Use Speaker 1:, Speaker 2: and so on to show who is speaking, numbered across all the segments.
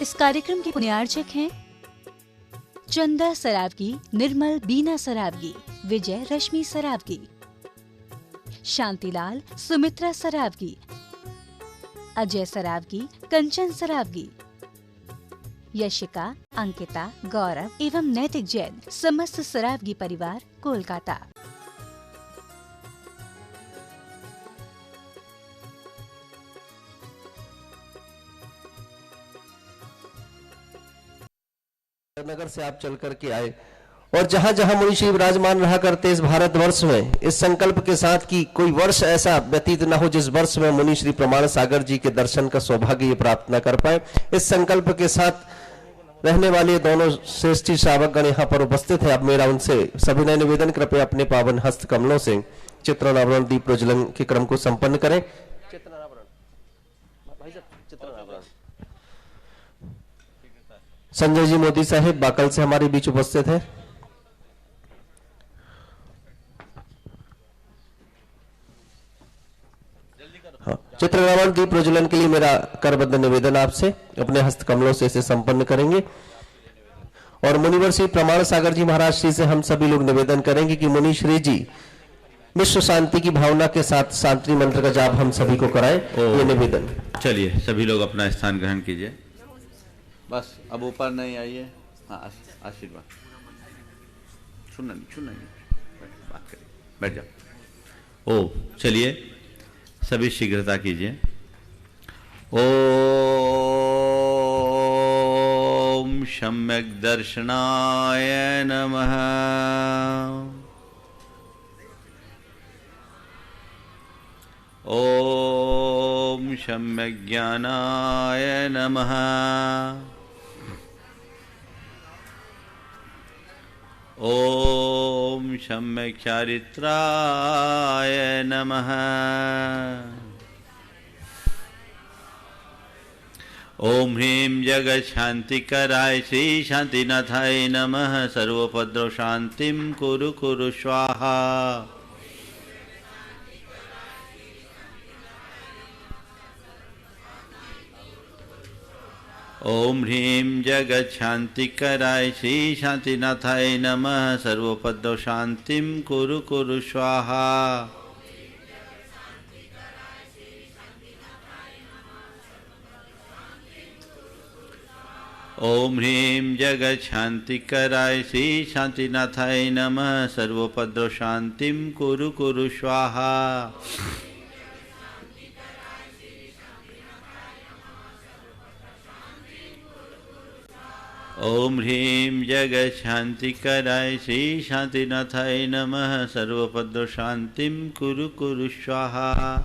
Speaker 1: इस कार्यक्रम के पुण्यार्चक हैं चंदा सरावगी, निर्मल बीना सरावगी, विजय रश्मि सरावगी, शांतिलाल सुमित्रा सरावगी, अजय सरावगी, कंचन सरावगी, यशिका, अंकिता, गौरव एवं नैतिक जैन, समस्त सरावगी परिवार, कोलकाता।
Speaker 2: नगर से आप चल करके आए और जहां जहां मुनि श्री विराजमान रहा करते इस भारतवर्ष में, इस संकल्प के साथ कि कोई वर्ष ऐसा व्यतीत न हो जिस वर्ष में मुनि श्री प्रमाण सागर जी के दर्शन का सौभाग्य ये प्राप्त न कर पाए। इस संकल्प के साथ रहने वाले दोनों श्रेष्ठी श्रावकगण यहाँ पर उपस्थित है। अब मेरा उनसे सविनय निवेदन, कृपया अपने पावन हस्त कमलों से चित्रावरण दीप प्रज्वलन के क्रम को संपन्न करें। संजय जी मोदी साहेब बाकल से हमारे बीच उपस्थित है। हाँ, चित्ररावण दीप प्रज्वलन के लिए मेरा करबद्ध निवेदन आपसे, अपने हस्त कमलों से इसे संपन्न करेंगे। और मुनिवर श्री प्रमाण सागर जी महाराज श्री से हम सभी लोग निवेदन करेंगे कि मुनि श्री जी विश्व शांति की भावना के साथ शांति मंत्र का जाप हम सभी को कराएं, ये निवेदन।
Speaker 3: चलिए सभी लोग अपना स्थान ग्रहण कीजिए। बस अब ऊपर नहीं आइए। हाँ, आशीर्वाद सुनना नहीं, बात करिए, बैठ जाओ। ओ चलिए सभी शीघ्रता कीजिए। ओम सम्यक दर्शनाय नमः। ओम सम्यक ज्ञानाय नमः। ओम सम्यक चारित्राय नमः। ओम ह्रीं जगत शांतिकराय श्री शांतिनाथाय नमः। सर्वोपद्रव शांतिं कुरु कुरु स्वाहा। ओम ह्रीं जगत शांतिकराय श्री शांतिनाथाय नमः। सर्वोपद्रव शांतिं कुरु कुरु स्वाहा। ओम ह्रीं जगत शांतिकराय श्री शांतिनाथाय नमः। सर्वोपद्रव शांतिं कुरु कुरु स्वाहा। ओम ह्रीं जगत शांतिकराय श्री शांतिनाथाय नमः। सर्वोपद्रव शांतिं कुरु कुरु स्वाहा।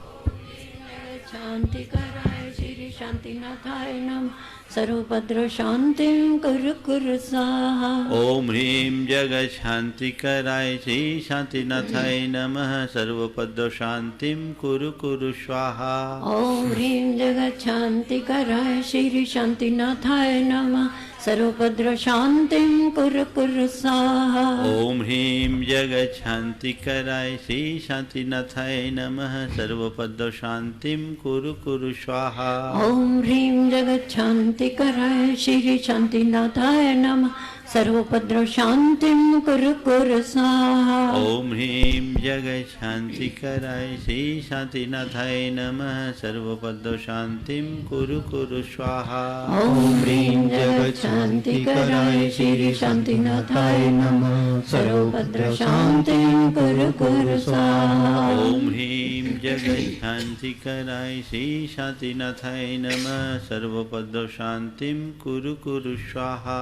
Speaker 4: शांतिकराय श्री शांतिनाथाय नमः। सर्वोपद्रव शांतिं कुरु कुरु स्वाहा।
Speaker 3: ओम ह्रीं जगत शांतिकराय श्री शांतिनाथाय नमः। सर्वोपद्रव शांतिं कुरु कुरु स्वाहा।
Speaker 4: ओम ह्रीं जगत शांतिकराय श्री शांतिनाथाय नमः। सर्वोपद्रव शांतिं कुरु कुरु स्वाहा।
Speaker 3: ओम ह्रीं जगत शांतिकराय श्री शांतिनाथाय नमः। सर्वोपद्रव शांतिं कुरु कुरु स्वाहा।
Speaker 4: ओम ह्रीं जगत शांतिकराय श्री शांतिनाथाय नमः। सर्वोपद्रव शांतिं कुरु कुरु स्वाहा।
Speaker 3: ओम ह्रीं जगत शांतिकराय श्री शांतिनाथाय नमः। सर्वोपद्रव शांतिं कुरु कुरु स्वाहा।
Speaker 4: ओम ह्रीं जगत शांतिकराय श्री शांतिनाथाय नमः। सर्वोपद्रव शांतिं कुरु कुरु स्वाहा।
Speaker 3: ओम ह्रीं जगत शांतिकराय श्री शांतिनाथाय नमः। सर्वोपद्रव शांतिं कुरु कुरु स्वाहा।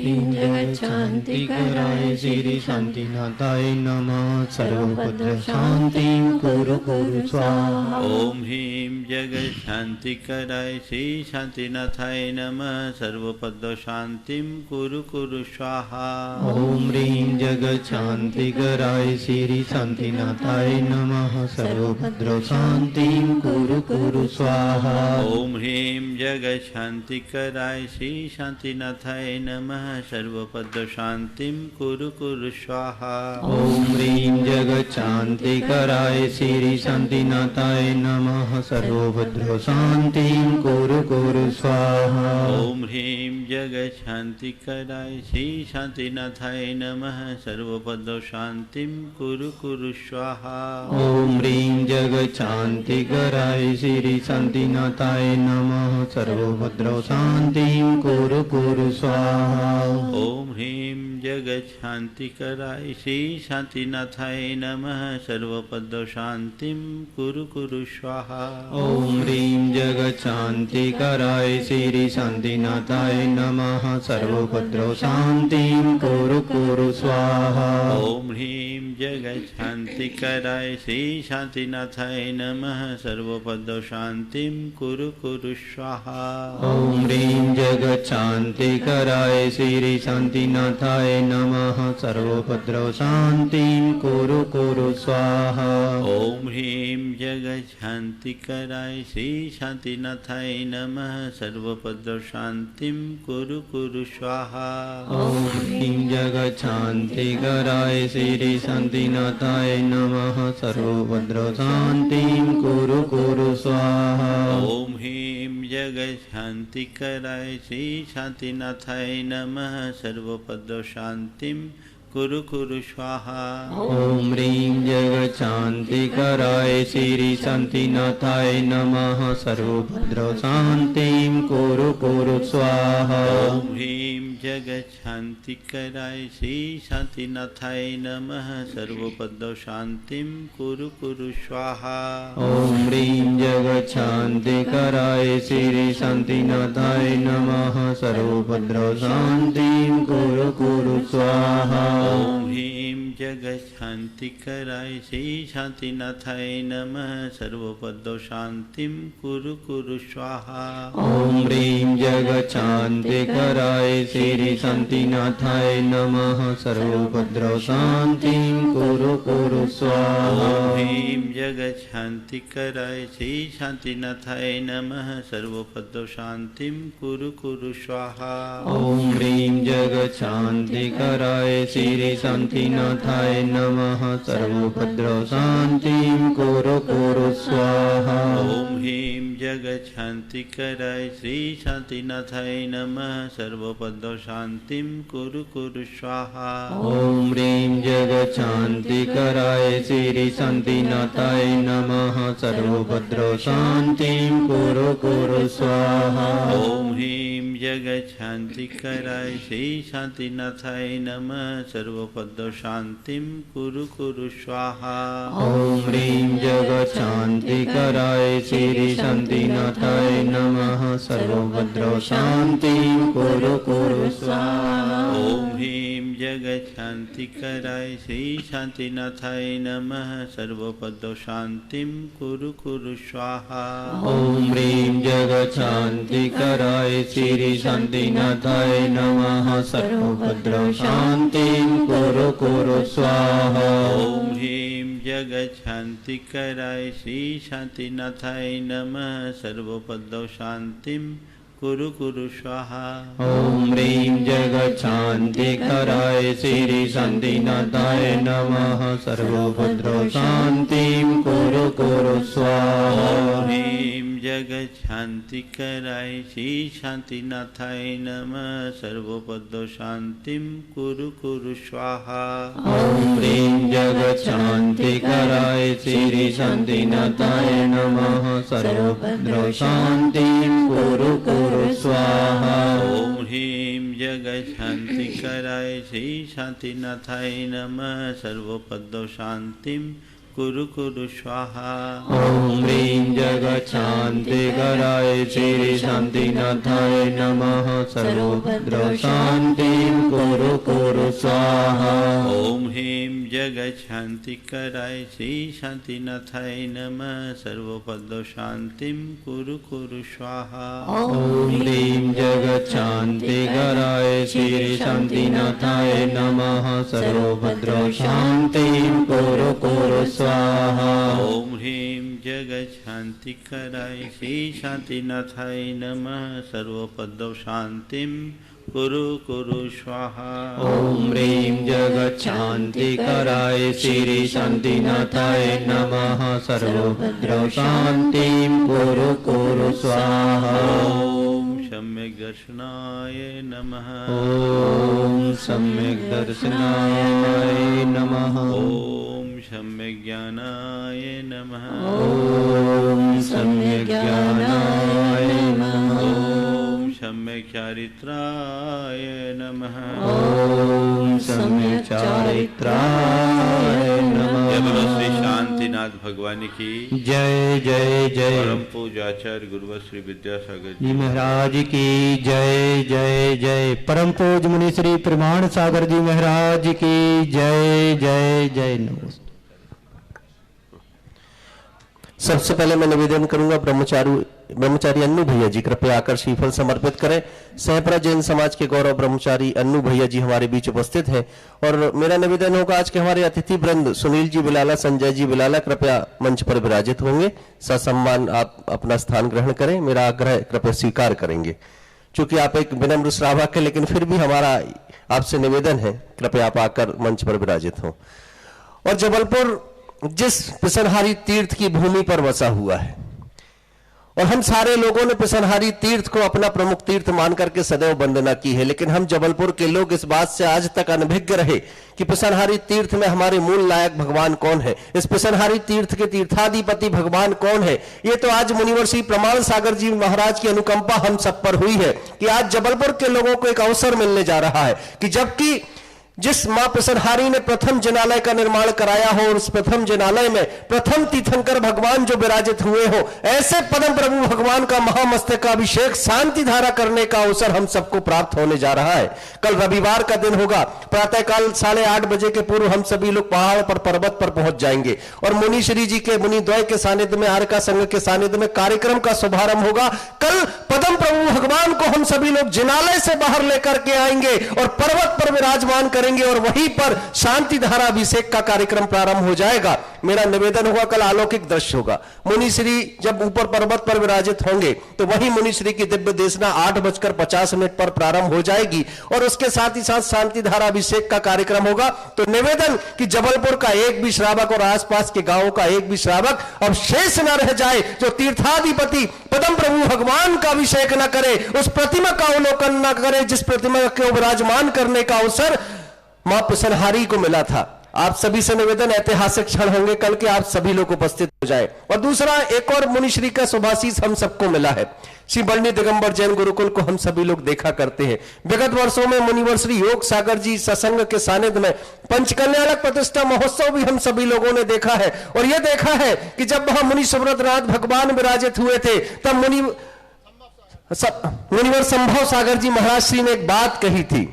Speaker 4: ह्रीं जगत शांतिकराय श्री शांतिनाथाय नमः। सर्वोपद्रव शांतिं कुरु कुरु स्वाहा।
Speaker 3: ओम ह्रीं जगत शांतिकराय श्री शांतिनाथाय नमः। सर्वोपद्रव शांतिं कुरु कुरु स्वाहा।
Speaker 5: ओम ह्रीं जगत शांतिकराय श्री शांतिनाथाय नमः। सर्वोपद्रव शांतिं कुरु कुरु स्वाहा।
Speaker 3: ओम ह्रीं जगत शांतिकराय श्री शांतिनाथाय नमः। सर्वपद शांतिं कुरु कुरु स्वाहा।
Speaker 5: ॐ ह्रीं जगच्छान्तिकराय श्री शान्तिनाथाय नमः सर्वभद्र शान्तिं कुरु कुरु स्वाहा।
Speaker 3: ॐ ह्रीं जगच्छान्तिकराय श्री शान्तिनाथाय नमः सर्वपद शांतिं कुरु कुरु स्वाहा।
Speaker 5: ॐ ह्रीं जगच्छान्तिकराय श्री शान्तिनाथाय नमः सर्वभद्र शान्तिं कुरु कुरु स्वाहा।
Speaker 3: ॐ ह्रीं जगच्छान्तिकराय श्री शान्तिनाथाय नमः सर्वपद शांतिं कुरु कुरु स्वाहा।
Speaker 5: ॐ ह्रीं जगच्छान्तिकराय श्री शान्तिनाथाय नमः सर्वभद्र शान्तिं कुरु कुरु स्वाहा।
Speaker 3: ॐ ह्रीं जगच्छान्तिकराय श्री शान्तिनाथाय नमः सर्वपद शांतिं कुरु कुरु स्वाहा।
Speaker 5: ॐ ह्रीं जगच्छान्तिकराय श्री शान्तिनाथाय नमः सर्वभद्र शान्तिं कुरु कुरु स्वाहा।
Speaker 3: ॐ ह्रीं जगच्छान्तिकराय श्री शान्तिनाथाय नमः सर्वपद शांतिं कुरु कुरु स्वाहा।
Speaker 5: ॐ ह्रीं जगच्छान्तिकराय श्री शान्तिनाथाय नमः सर्वभद्र शान्तिं कुरु कुरु स्वाहा।
Speaker 3: ॐ ह्रीं जगच्छान्तिकराय श्री शान्तिनाथाय नमः सर्वपद शांतिं कुरु कुरु स्वाहा।
Speaker 5: ॐ ह्रीं जगच्छान्तिकराय श्री शान्तिनाथाय नमः सर्वभद्र शान्तिं कुरु कुरु स्वाहा।
Speaker 3: ॐ ह्रीं जगच्छान्तिकराय श्री शान्तिनाथाय नमः सर्वपद शांतिं कुरु कुरु स्वाहा।
Speaker 5: ॐ ह्रीं जगच्छान्तिकराय श्री शान्तिनाथाय नमः सर्वभद्र शान्तिं कुरु कुरु स्वाहा।
Speaker 3: ॐ ह्रीं जगच्छान्तिकराय श्री शान्तिनाथाय नमः सर्वपद शांतिं कुरु कुरु स्वाहा।
Speaker 5: ॐ ह्रीं जगच्छान्तिकराय श्री शान्तिनाथाय नमः सर्वभद्र शान्तिं कुरु कुरु स्वाहा।
Speaker 3: ॐ ह्रीं जगच्छान्तिकराय श्री शान्तिनाथाय नमः सर्वपद शांतिं कुरु कुरु स्वाहा।
Speaker 5: ॐ ह्रीं जगच्छान्तिकराय श्री शान्तिनाथाय नमः सर्वभद्र शान्तिं कुरु कुरु स्वाहा।
Speaker 3: ॐ ह्रीं जगच्छान्तिकराय श्री शान्तिनाथाय नमः सर्वपद शांतिं कुरु कुरु स्वाहा।
Speaker 5: ॐ ह्रीं जगच्छान्तिकराय श्री शान्तिनाथाय नमः सर्वभद्र शान्तिं कुरु कुरु स्वाहा।
Speaker 3: ॐ ह्रीं जगच्छान्तिकराय श्री शान्तिनाथाय नमः सर्वपद शांतिं कुरु कुरु स्वाहा।
Speaker 5: ॐ ह्रीं जगच्छान्तिकराय श्री शान्तिनाथाय नमः सर्वभद्र शान्तिं कुरु कुरु स्वाहा।
Speaker 3: ॐ ह्रीं जगच्छान्तिकराय श्री शान्तिनाथाय नमः सर्वपद शांतिं कुरु कुरु स्वाहा।
Speaker 5: ॐ ह्रीं जगच्छान्तिकराय श्री शान्तिनाथाय नमः सर्वभद्र शान्तिं कुरु कुरु स्वाहा।
Speaker 3: ॐ ह्रीं जगच्छान्तिकराय श्री शान्तिनाथाय नमः सर्वपद शांतिं कुरु कुरु स्वाहा।
Speaker 5: ॐ ह्रीं जगच्छान्तिकराय श्री शान्तिनाथाय नमः सर्वभद्र शान्तिं कुरु कुरु स्वाहा।
Speaker 3: ॐ ह्रीं जगच्छान्तिकराय श्री शान्तिनाथाय नमः सर्वपद शांतिं कुरु कुरु स्वाहा।
Speaker 5: ॐ ह्रीं जगच्छान्तिकराय श्री शान्तिनाथाय नमः सर्वभद्र शान्तिं कुरु कुरु स्वाहा।
Speaker 3: ॐ ह्रीं जगच्छान्तिकराय श्री शान्तिनाथाय नमः सर्वपद शांतिं कुरु कुरु स्वाहा।
Speaker 5: ॐ ह्रीं जगच्छान्तिकराय श्री शान्तिनाथाय नमः सर्वभद्र शान्तिं कुरु कुरु स्वाहा।
Speaker 3: ॐ ह्रीं जगच्छान्तिकराय श्री शान्तिनाथाय नमः सर्वपद शांतिं कुरु कुरु स्वाहा।
Speaker 5: ॐ ह्रीं जगच्छान्तिकराय श्री शान्तिनाथाय नमः सर्वभद्र शान्तिं कुरु कुरु स्वाहा।
Speaker 3: ॐ ह्रीं जगच्छान्तिकराय श्री शान्तिनाथाय नमः सर्वपद शांतिं कुरु कुरु स्वाहा।
Speaker 4: ओम ह्रीं जगच्छान्तिकराय श्री शान्तिनाथाय नमः। सर्वभद्र शान्तिं कुरु कुरु स्वाहा।
Speaker 3: ओम सम्यक् दर्शनाय नमः।
Speaker 4: ओम सम्यक् दर्शनाय नमः।
Speaker 3: ओम सम्यक् ज्ञानाय नमः।
Speaker 4: ओम सम्यक् ज्ञानाय नमः।
Speaker 3: ओम सम्यक् चारित्राय नमः।
Speaker 4: ओम सम्यक् चारित्राय नमः।
Speaker 3: जय बोलो श्री शांतिनाथ भगवान की
Speaker 4: जय जय जय।
Speaker 3: परम पूज्याचार्य गुरुवर श्री विद्यासागर
Speaker 4: जी महाराज की जय जय जय। परम पूज्य मुनि श्री प्रमाण सागर जी महाराज की जय जय जय। नमस्ते।
Speaker 2: सबसे पहले मैं निवेदन करूंगा ब्रह्मचारी अन्नू भैया जी कृपया आकर श्रीफल समर्पित करें। सहपरा जैन समाज के गौरव ब्रह्मचारी अन्नू भैया जी हमारे बीच उपस्थित हैं और मेरा निवेदन होगा आज के हमारे अतिथि वृंद सुनील जी बिलाला, संजय जी बिलाला कृपया मंच पर विराजित होंगे। ससम्मान आप अपना स्थान ग्रहण करें। मेरा आग्रह कृपया स्वीकार करेंगे। चूंकि आप एक विनम्र श्रावक है लेकिन फिर भी हमारा आपसे निवेदन है कृपया आप आकर मंच पर विराजित हों। और जबलपुर जिस पिसनहारी तीर्थ की भूमि पर बसा हुआ है और हम सारे लोगों ने पिसनहारी तीर्थ को अपना प्रमुख तीर्थ मान करके सदैव वंदना की है, लेकिन हम जबलपुर के लोग इस बात से आज तक अनभिज्ञ रहे कि पिसनहारी तीर्थ में हमारे मूल नायक भगवान कौन है, इस पिसनहारी तीर्थ के तीर्थाधिपति भगवान कौन है। ये तो आज मुनिवर श्री प्रमाण सागर जी महाराज की अनुकंपा हम सब पर हुई है कि आज जबलपुर के लोगों को एक अवसर मिलने जा रहा है कि जबकि जिस मां पिसनहारी ने प्रथम जिनालय का निर्माण कराया हो और उस प्रथम जिनालय में प्रथम तीर्थंकर भगवान जो विराजित हुए हो, ऐसे परम प्रभु भगवान का महामस्तकाभिषेक शांति धारा करने का अवसर हम सबको प्राप्त होने जा रहा है। कल रविवार का दिन होगा। प्रातःकाल 8:30 बजे के पूर्व हम सभी लोग पहाड़ पर पर्वत पर पहुंच जाएंगे और मुनि श्री जी के मुनिद्वय के सानिध्य में, आर्का संघ के सानिध्य में कार्यक्रम का शुभारंभ होगा। कल पदम प्रभु भगवान को हम सभी लोग जिनालय से बाहर लेकर के आएंगे और पर्वत पर विराजमान करेंगे और वहीं पर शांति धारा अभिषेक का कार्यक्रम प्रारंभ हो जाएगा। मेरा निवेदन होगा कल अलौकिक दृश्य होगा। मुनि श्री जब ऊपर पर्वत पर विराजित होंगे तो वहीं मुनि श्री की दिव्य देशना 8:50 पर प्रारंभ हो जाएगी और उसके साथ ही साथ शांति धारा अभिषेक का कार्यक्रम होगा। तो निवेदन कि जबलपुर का एक भी श्रावक और आसपास के गांवों का एक भी श्रावक अब शेष न रह जाए जो तीर्थाधिपति पदम प्रभु भगवान का अभिषेक न करे, उस प्रतिमा का अवलोकन न करे जिस प्रतिमा को विराजमान करने का अवसर मां पिसनहारी को मिला था। आप सभी से निवेदन ऐतिहासिक क्षण होंगे कल के, आप सभी लोग उपस्थित हो जाए। और दूसरा एक और मुनिश्री का शुभाशीष हम सबको मिला है। श्री बरनी दिगंबर जैन गुरुकुल को हम सभी लोग देखा करते हैं। विगत वर्षों में मुनिवर श्री योग सागर जी सत्संग के सानिध्य में पंचकल्याणक प्रतिष्ठा महोत्सव भी हम सभी लोगों ने देखा है और यह देखा है कि जब वहां मुनि सुब्रतनाथ भगवान विराजित हुए थे तब मुनिवर संभव सागर जी महाराज श्री ने एक बात कही थी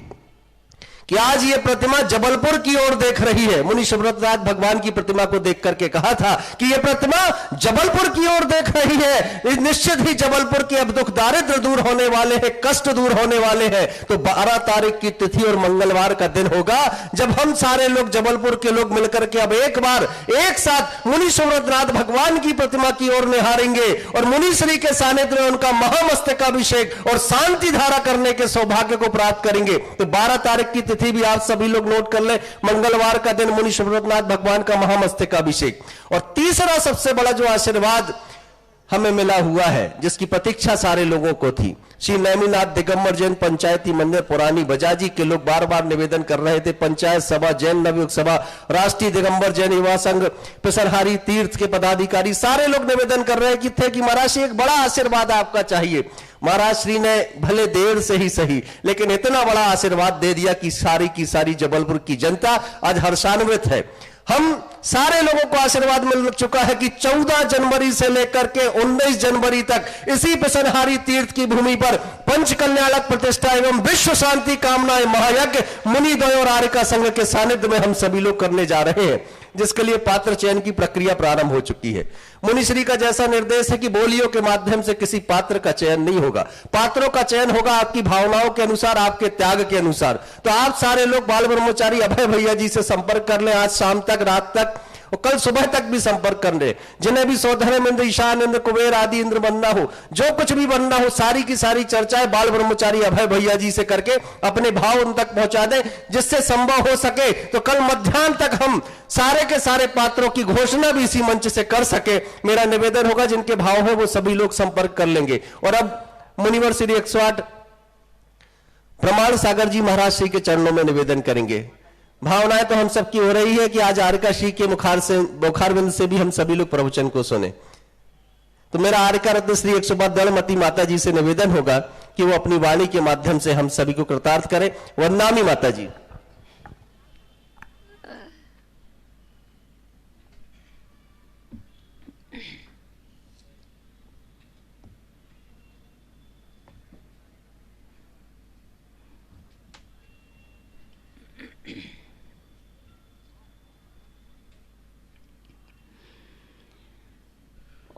Speaker 2: कि आज ये प्रतिमा जबलपुर की ओर देख रही है। मुनि सुब्रतनाथ भगवान की प्रतिमा को देख करके कहा था कि ये प्रतिमा जबलपुर की ओर देख रही है। निश्चित ही जबलपुर के अब दुख दारिद्र दूर होने वाले हैं, कष्ट दूर होने वाले हैं। तो 12 तारीख की तिथि और मंगलवार का दिन होगा जब हम सारे लोग जबलपुर के लोग मिलकर के अब एक बार एक साथ मुनि सुब्रतनाथ भगवान की प्रतिमा की ओर निहारेंगे और मुनि श्री के सानिध्य में उनका महामस्तकाभिषेक और शांति धारा करने के सौभाग्य को प्राप्त करेंगे। तो 12 तारीख की तिथि भी आप सभी लोग नोट कर ले, मंगलवार का दिन मुनि सुब्रतनाथ भगवान का महामस्तकाभिषेक। और तीसरा सबसे बड़ा जो आशीर्वाद हमें मिला हुआ है जिसकी प्रतीक्षा सारे लोगों को थी, श्री नैमिनाथ दिगंबर जैन पंचायती मंदिर पुरानी बजाजी के लोग बार बार निवेदन कर रहे थे। पंचायत सभा, जैन नवयुग सभा, राष्ट्रीय दिगंबर जैन युवा संघ, पिसनहारी तीर्थ के पदाधिकारी सारे लोग निवेदन कर रहे थे कि महाराज श्री एक बड़ा आशीर्वाद आपका चाहिए। महाराज श्री ने भले देर से ही सही लेकिन इतना बड़ा आशीर्वाद दे दिया कि सारी की सारी जबलपुर की जनता आज हर्षान्वित है। हम सारे लोगों को आशीर्वाद मिल चुका है कि 14 जनवरी से लेकर के 19 जनवरी तक इसी पिसनहारी तीर्थ की भूमि पर पंचकल्याणक प्रतिष्ठा एवं विश्व शांति कामना महायज्ञ मुनिद्वय और आर्का संघ के सानिध्य में हम सभी लोग करने जा रहे हैं, जिसके लिए पात्र चयन की प्रक्रिया प्रारंभ हो चुकी है। मुनिश्री का जैसा निर्देश है कि बोलियों के माध्यम से किसी पात्र का चयन नहीं होगा, पात्रों का चयन होगा आपकी भावनाओं के अनुसार, आपके त्याग के अनुसार। तो आप सारे लोग बाल ब्रह्मचारी अभय भैया जी से संपर्क कर लें आज शाम तक, रात तक, और कल सुबह तक भी संपर्क कर ले। जिन्हें भी सौधर्म इंद्र, ईशान इंद्र, कुबेर आदि इंद्र बनना हो, जो कुछ भी बनना हो, सारी की सारी चर्चाएं बाल ब्रह्मचारी अभय भैया जी से करके अपने भाव उन तक पहुंचा दें, जिससे संभव हो सके तो कल मध्याह्न तक हम सारे के सारे पात्रों की घोषणा भी इसी मंच से कर सके। मेरा निवेदन होगा, जिनके भाव है वो सभी लोग संपर्क कर लेंगे। और अब मुनिवर श्री 108 प्रमाण सागर जी महाराज श्री के चरणों में निवेदन करेंगे। भावनाएं तो हम सबकी हो रही है कि आज आर्का श्री के मुखारविंद से भी हम सभी लोग प्रवचन को सुने। तो मेरा आर्का रत्न श्री 108 दलमती माता जी से निवेदन होगा कि वो अपनी वाणी के माध्यम से हम सभी को कृतार्थ करें। वंदनामी माता जी।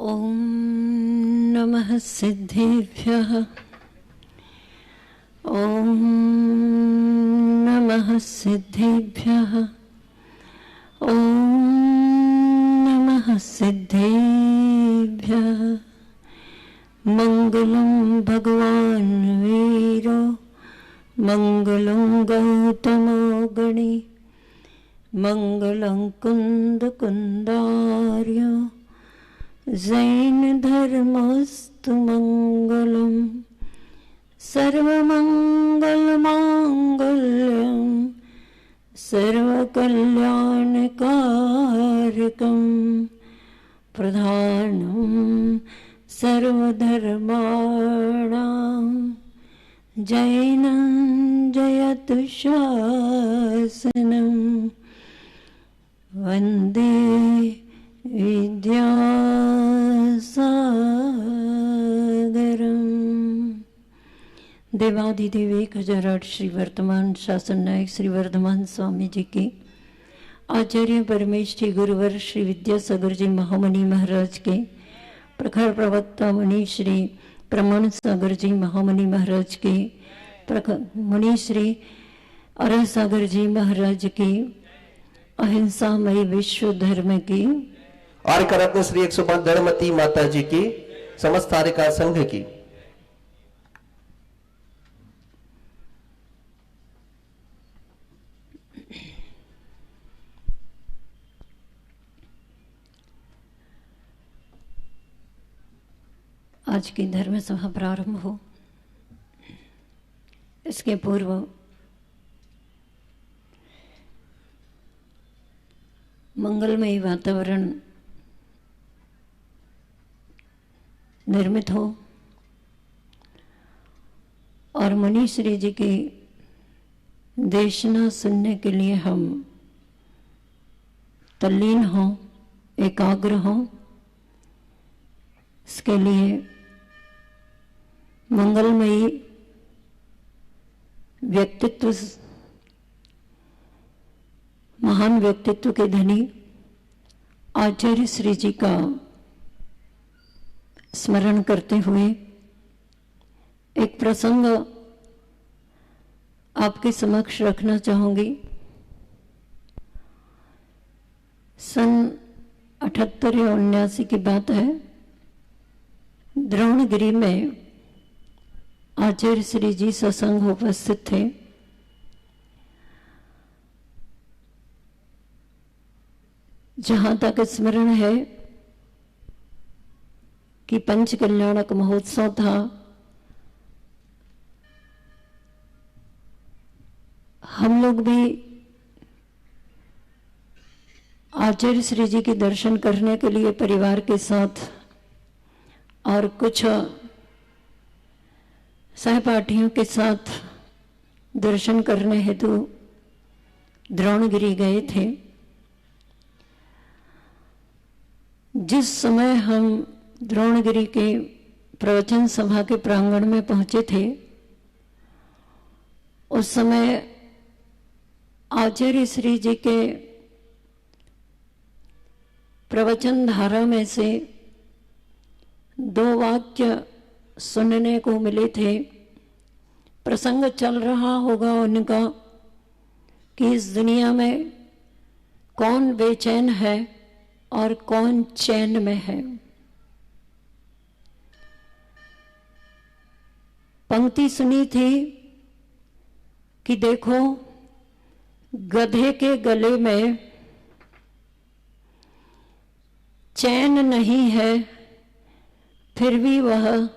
Speaker 5: ओम नमः सिद्धेभ्यः। ओम नमः सिद्धेभ्यः। ओम नमः सिद्धेभ्यः। मंगलम भगवान वीरो, मंगलम गौतमो गणी, मंगलम कुंद कुंदार्यो, जैन धर्मस्तु मंगलम, सर्वमंगल मांगल्यम, सर्वकल्याणकारकम, प्रधानम सर्वधर्माणां, जैनं जयतु शासनं, वन्दे विद्यासागरम्। देवाधिदेव 1008 श्री वर्तमान शासन नायक श्री वर्धमान स्वामी जी के आचार्य परमेष्ठी गुरुवर श्री विद्यासागर जी महामणि महाराज के प्रखर प्रवक्ता मुनि श्री प्रमाण सागर जी महामणि महाराज के मुनि श्री अरह सागर जी महाराज की अहिंसामयी विश्व धर्म की
Speaker 2: और रत्न श्री 105 दलमती माता जी की समस्त आर्यकार संघ की
Speaker 5: आज की धर्म सभा प्रारंभ हो, इसके पूर्व मंगलमय वातावरण निर्मित हो और मुनि श्री जी की देशना सुनने के लिए हम तल्लीन हों, एकाग्र हों। इसके लिए मंगलमयी व्यक्तित्व, महान व्यक्तित्व के धनी आचार्य श्री जी का स्मरण करते हुए एक प्रसंग आपके समक्ष रखना चाहूंगी। सन 78 या 79 की बात है। द्रोणगिरी में आचार्य श्री जी सत्संग उपस्थित थे। जहां तक स्मरण है कि पंच कल्याणक महोत्सव था। हम लोग भी आचार्य श्री जी के दर्शन करने के लिए परिवार के साथ और कुछ सहपाठियों के साथ दर्शन करने हेतु द्रोणगिरी गए थे। जिस समय हम द्रोणगिरी के प्रवचन सभा के प्रांगण में पहुंचे थे, उस समय आचार्य श्री जी के प्रवचन धारा में से 2 वाक्य सुनने को मिले थे। प्रसंग चल रहा होगा उनका कि इस दुनिया में कौन बेचैन है और कौन चैन में है। पंक्ति सुनी थी कि देखो गधे के गले में चैन नहीं है, फिर भी वह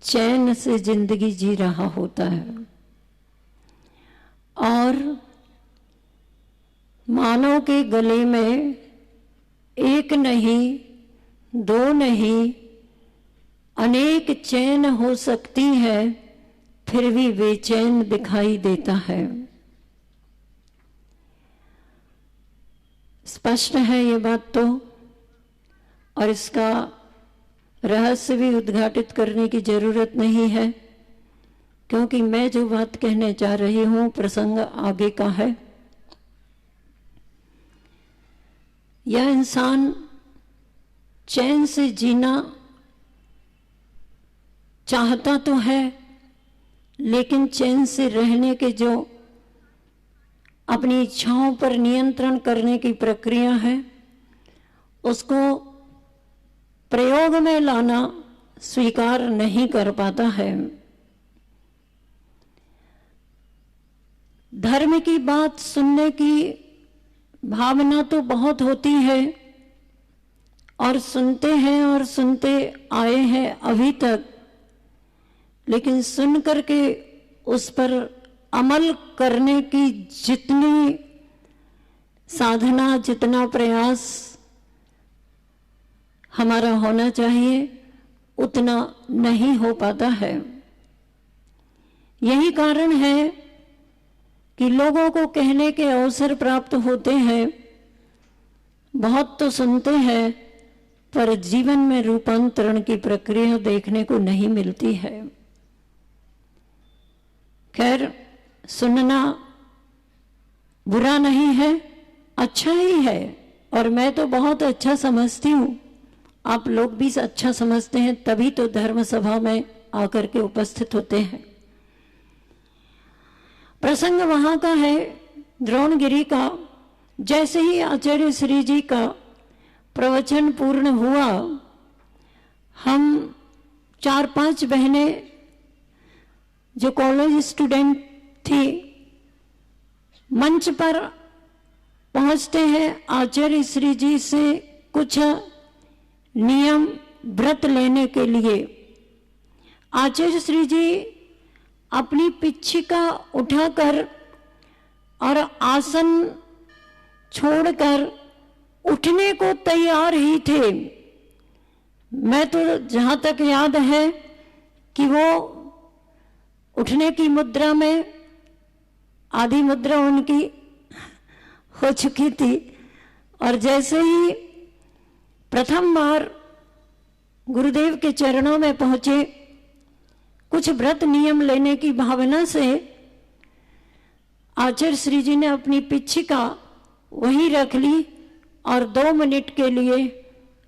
Speaker 5: चैन से जिंदगी जी रहा होता है। और मानव के गले में एक नहीं, दो नहीं, अनेक चैन हो सकती है, फिर भी बेचैन दिखाई देता है। स्पष्ट है ये बात तो, और इसका रहस्य भी उद्घाटित करने की जरूरत नहीं है, क्योंकि मैं जो बात कहने जा रही हूं प्रसंग आगे का है। यह इंसान चैन से जीना चाहता तो है, लेकिन चैन से रहने के जो अपनी इच्छाओं पर नियंत्रण करने की प्रक्रिया है, उसको प्रयोग में लाना स्वीकार नहीं कर पाता है। धर्म की बात सुनने की भावना तो बहुत होती है, और सुनते हैं और सुनते आए हैं अभी तक, लेकिन सुन करके उस पर अमल करने की जितनी साधना, जितना प्रयास हमारा होना चाहिए, उतना नहीं हो पाता है। यही कारण है कि लोगों को कहने के अवसर प्राप्त होते हैं, बहुत तो सुनते हैं, पर जीवन में रूपांतरण की प्रक्रिया देखने को नहीं मिलती है। खैर, सुनना बुरा नहीं है, अच्छा ही है, और मैं तो बहुत अच्छा समझती हूँ। आप लोग भी अच्छा समझते हैं, तभी तो धर्म सभा में आकर के उपस्थित होते हैं। प्रसंग वहां का है द्रोणगिरी का। जैसे ही आचार्य श्री जी का प्रवचन पूर्ण हुआ, हम 4-5 बहनें जो कॉलेज स्टूडेंट थी, मंच पर पहुंचते हैं आचार्य श्री जी से कुछ नियम व्रत लेने के लिए। आचार्य श्री जी अपनी पिच्छिका उठाकर और आसन छोड़कर उठने को तैयार ही थे। मैं तो जहां तक याद है कि वो उठने की मुद्रा में आधी मुद्रा उनकी हो चुकी थी, और जैसे ही प्रथम बार गुरुदेव के चरणों में पहुंचे, कुछ व्रत नियम लेने की भावना से आचार्य श्री जी ने अपनी पिच्छिका वहीं रख ली और 2 मिनट के लिए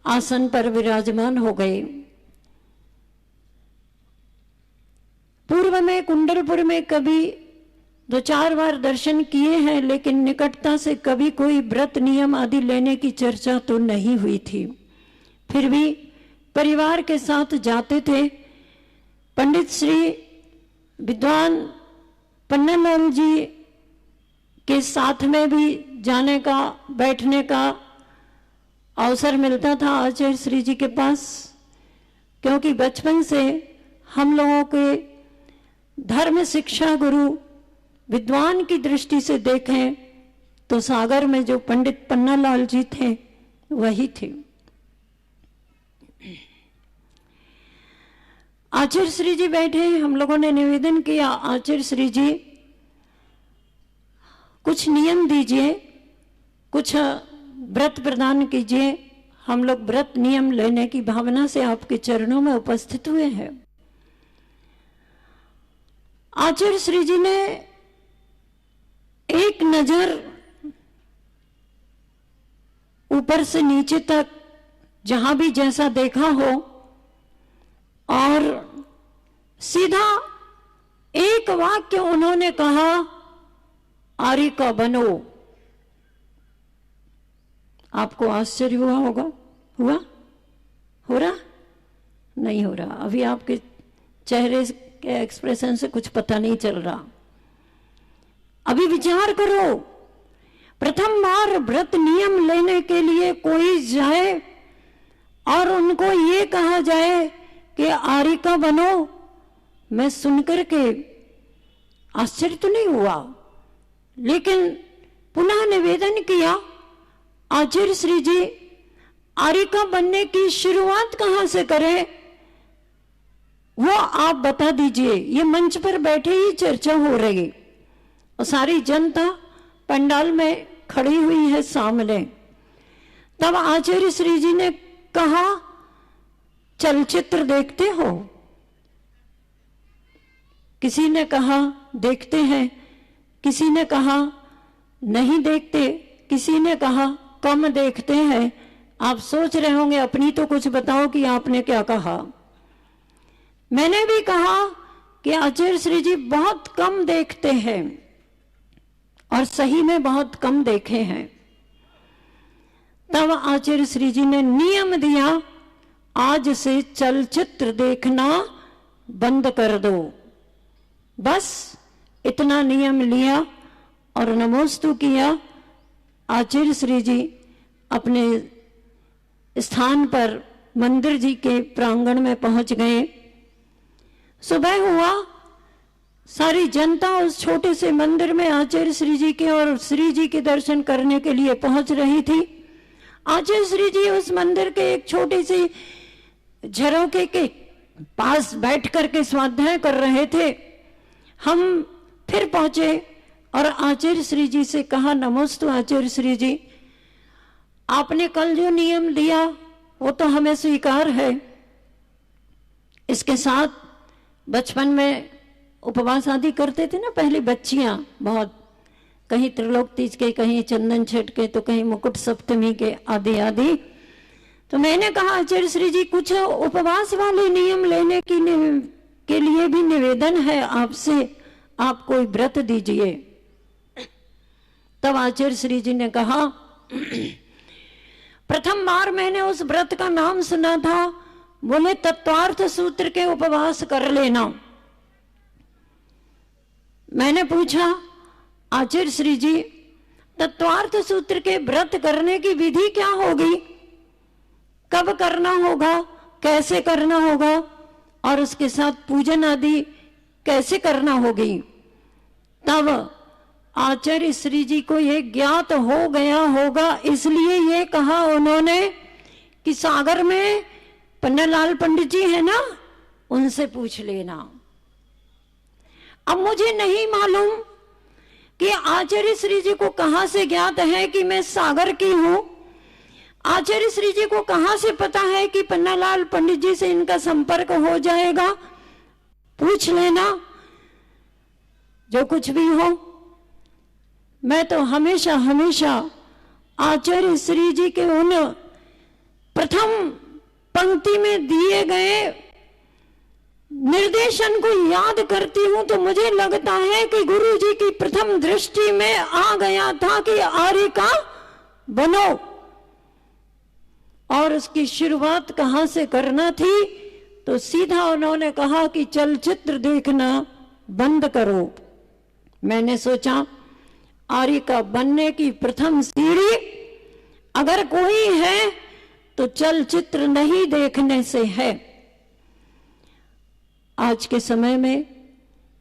Speaker 5: आसन पर विराजमान हो गए। पूर्व में कुंडलपुर में कभी 2-4 बार दर्शन किए हैं, लेकिन निकटता से कभी कोई व्रत नियम आदि लेने की चर्चा तो नहीं हुई थी। फिर भी परिवार के साथ जाते थे। पंडित श्री विद्वान पन्नालाल जी के साथ में भी जाने का, बैठने का अवसर मिलता था आचार्य श्री जी के पास, क्योंकि बचपन से हम लोगों के धर्म शिक्षा गुरु विद्वान की दृष्टि से देखें तो सागर में जो पंडित पन्नालाल जी थे वही थे। आचार्य श्री जी बैठे, हम लोगों ने निवेदन किया, आचार्य श्री जी कुछ नियम दीजिए, कुछ व्रत प्रदान कीजिए। हम लोग व्रत नियम लेने की भावना से आपके चरणों में उपस्थित हुए हैं। आचार्य श्री जी ने एक नजर ऊपर से नीचे तक जहां भी जैसा देखा हो, और सीधा एक वाक्य उन्होंने कहा, आर्य का बनो। आपको आश्चर्य हुआ होगा? हुआ? हो रहा? नहीं हो रहा। अभी आपके चेहरे के एक्सप्रेशन से कुछ पता नहीं चल रहा। अभी विचार करो, प्रथम बार व्रत नियम लेने के लिए कोई जाए और उनको ये कहा जाए कि आरिका बनो, मैं सुनकर के आश्चर्य तो नहीं हुआ, लेकिन पुनः निवेदन किया, आचार्य श्री जी आरिका बनने की शुरुआत कहां से करें, वो आप बता दीजिए। ये मंच पर बैठे ही चर्चा हो रही और सारी जनता पंडाल में खड़ी हुई है सामने। तब आचार्य श्री जी ने कहा, चलचित्र देखते हो? किसी ने कहा देखते हैं, किसी ने कहा नहीं देखते, किसी ने कहा कम देखते हैं। आप सोच रहे होंगे अपनी तो कुछ बताओ कि आपने क्या कहा। मैंने भी कहा कि आचार्य श्री जी बहुत कम देखते हैं और सही में बहुत कम देखे हैं। तब आचार्य श्री जी ने नियम दिया, आज से चलचित्र देखना बंद कर दो। बस इतना नियम लिया और नमोस्तु किया। आचार्य श्री जी अपने स्थान पर मंदिर जी के प्रांगण में पहुंच गए। सुबह हुआ, सारी जनता उस छोटे से मंदिर में आचार्य श्री जी के और श्री जी के दर्शन करने के लिए पहुंच रही थी। आचार्य श्री जी उस मंदिर के एक छोटी सी झरोखे के पास बैठ करके स्वाध्याय कर रहे थे। हम फिर पहुंचे और आचार्य श्री जी से कहा, नमोस्तु आचार्य श्री जी, आपने कल जो नियम दिया वो तो हमें स्वीकार है। इसके साथ बचपन में उपवास आदि करते थे ना पहले बच्चियां बहुत, कहीं त्रिलोक तीज के, कहीं चंदन छठ के, तो कहीं मुकुट सप्तमी के, आदि आदि। तो मैंने कहा आचार्य श्री जी कुछ उपवास वाले नियम लेने के लिए भी निवेदन है आपसे, आप कोई व्रत दीजिए। तब आचार्य श्री जी ने कहा, प्रथम बार मैंने उस व्रत का नाम सुना था, बोले तत्वार्थ सूत्र के उपवास कर लेना। मैंने पूछा, आचार्य श्री जी तत्वार्थ सूत्र के व्रत करने की विधि क्या होगी, कब करना होगा, कैसे करना होगा और उसके साथ पूजन आदि कैसे करना होगी। तब आचार्य श्री जी को ये ज्ञात हो गया होगा, इसलिए ये कहा उन्होंने कि सागर में पन्नालाल पंडित जी है ना, उनसे पूछ लेना। अब मुझे नहीं मालूम कि आचार्य श्री जी को कहां से ज्ञात है कि मैं सागर की हूं, आचार्य श्री जी को कहां से पता है कि पन्नालाल पंडित जी से इनका संपर्क हो जाएगा। पूछ लेना, जो कुछ भी हो। मैं तो हमेशा हमेशा आचार्य श्री जी के उन प्रथम पंक्ति में दिए गए निर्देशन को याद करती हूं तो मुझे लगता है कि गुरु जी की प्रथम दृष्टि में आ गया था कि आरिका बनो, और उसकी शुरुआत कहां से करना थी, तो सीधा उन्होंने कहा कि चलचित्र देखना बंद करो। मैंने सोचा आरिका बनने की प्रथम सीढ़ी अगर कोई है तो चलचित्र नहीं देखने से है। आज के समय में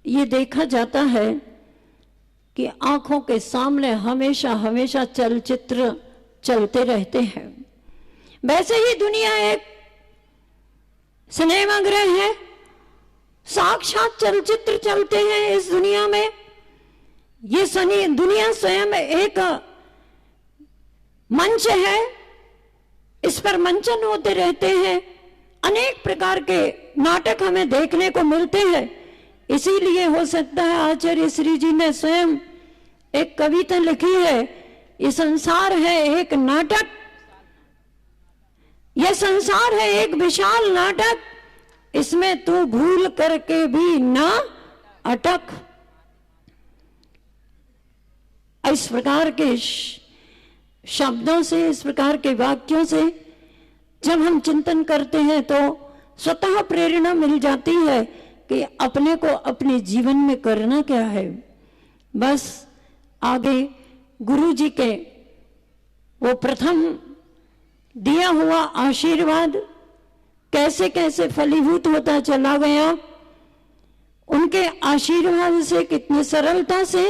Speaker 5: ये देखा जाता है कि आंखों के सामने हमेशा हमेशा चलचित्र चलते रहते हैं। वैसे ही दुनिया एक सिनेमा गृह है, साक्षात चलचित्र चलते हैं इस दुनिया में। ये दुनिया स्वयं एक मंच है, इस पर मंचन होते रहते हैं, अनेक प्रकार के नाटक हमें देखने को मिलते हैं। इसीलिए हो सकता है आचार्य श्री जी ने स्वयं एक कविता लिखी है, ये संसार है एक नाटक, यह संसार है एक विशाल नाटक, इसमें तू भूल करके भी ना अटक। इस प्रकार के शब्दों से, इस प्रकार के वाक्यों से जब हम चिंतन करते हैं तो स्वतः प्रेरणा मिल जाती है कि अपने को अपने जीवन में करना क्या है। बस आगे गुरु जी के वो प्रथम दिया हुआ आशीर्वाद कैसे कैसे फलीभूत होता चला गया, उनके आशीर्वाद से कितनी सरलता से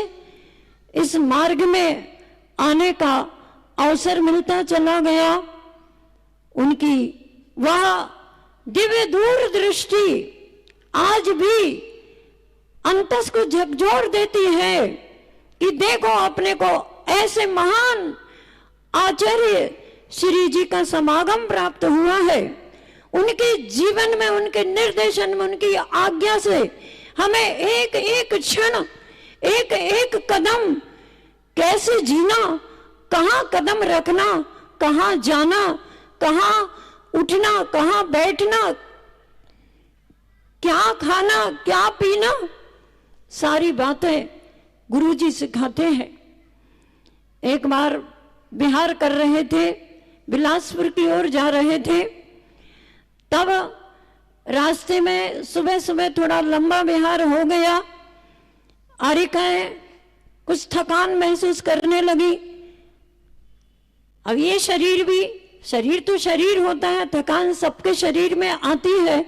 Speaker 5: इस मार्ग में आने का अवसर मिलता चला गया। उनकी वह दिव्य दूरदृष्टि आज भी अंतस को झकझोर देती है कि देखो अपने को ऐसे महान आचार्य श्री जी का समागम प्राप्त हुआ है। उनके जीवन में, उनके निर्देशन में, उनकी आज्ञा से हमें एक एक क्षण, एक एक कदम कैसे जीना, कहाँ कदम रखना, कहाँ जाना, कहाँ उठना, कहाँ बैठना, क्या खाना, क्या पीना, सारी बातें गुरुजी सिखाते हैं। एक बार विहार कर रहे थे, बिलासपुर की ओर जा रहे थे, तब रास्ते में सुबह सुबह थोड़ा लंबा विहार हो गया। आरिकाएं कुछ थकान महसूस करने लगी। अब ये शरीर भी, शरीर तो शरीर होता है, थकान सबके शरीर में आती है।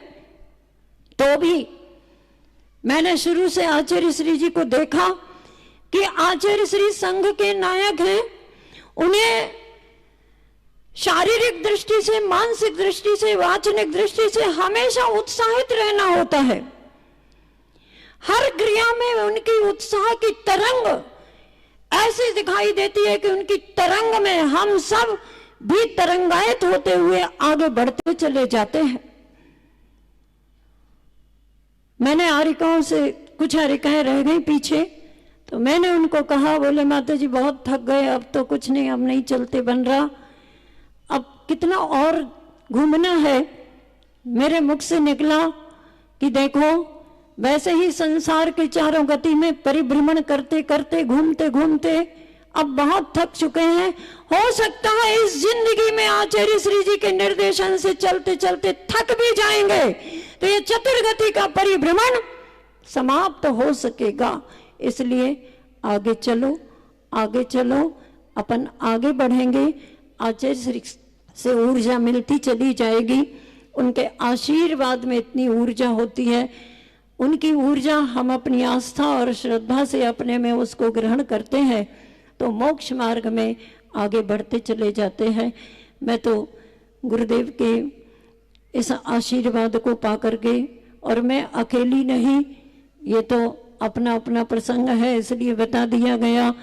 Speaker 5: तो भी मैंने शुरू से आचार्य श्री जी को देखा कि आचार्य श्री संघ के नायक हैं। उन्हें शारीरिक दृष्टि से, मानसिक दृष्टि से, वाचनिक दृष्टि से हमेशा उत्साहित रहना होता है। हर क्रिया में उनकी उत्साह की तरंग ऐसी दिखाई देती है कि उनकी तरंग में हम सब भी तरंगायित होते हुए आगे बढ़ते चले जाते हैं। मैंने आरिकाओं से, कुछ आरिकाएं रह गई पीछे, तो मैंने उनको कहा, बोले माता जी बहुत थक गए, अब तो कुछ नहीं, अब नहीं चलते बन रहा, अब कितना और घूमना है। मेरे मुख से निकला कि देखो वैसे ही संसार के चारों गति में परिभ्रमण करते करते, घूमते घूमते अब बहुत थक चुके हैं। हो सकता है इस जिंदगी में आचार्य श्री जी के निर्देशन से चलते चलते थक भी जाएंगे, तो ये चतुर्गति का परिभ्रमण समाप्त हो सकेगा। इसलिए आगे चलो, आगे चलो, अपन आगे बढ़ेंगे। आचार्य श्री से ऊर्जा मिलती चली जाएगी। उनके आशीर्वाद में इतनी ऊर्जा होती है। उनकी ऊर्जा हम अपनी आस्था और श्रद्धा से अपने में उसको ग्रहण करते हैं तो मोक्ष मार्ग में आगे बढ़ते चले जाते हैं। मैं तो गुरुदेव के इस आशीर्वाद को पा करके, और मैं अकेली नहीं, ये तो अपना अपना प्रसंग है इसलिए बता दिया गया,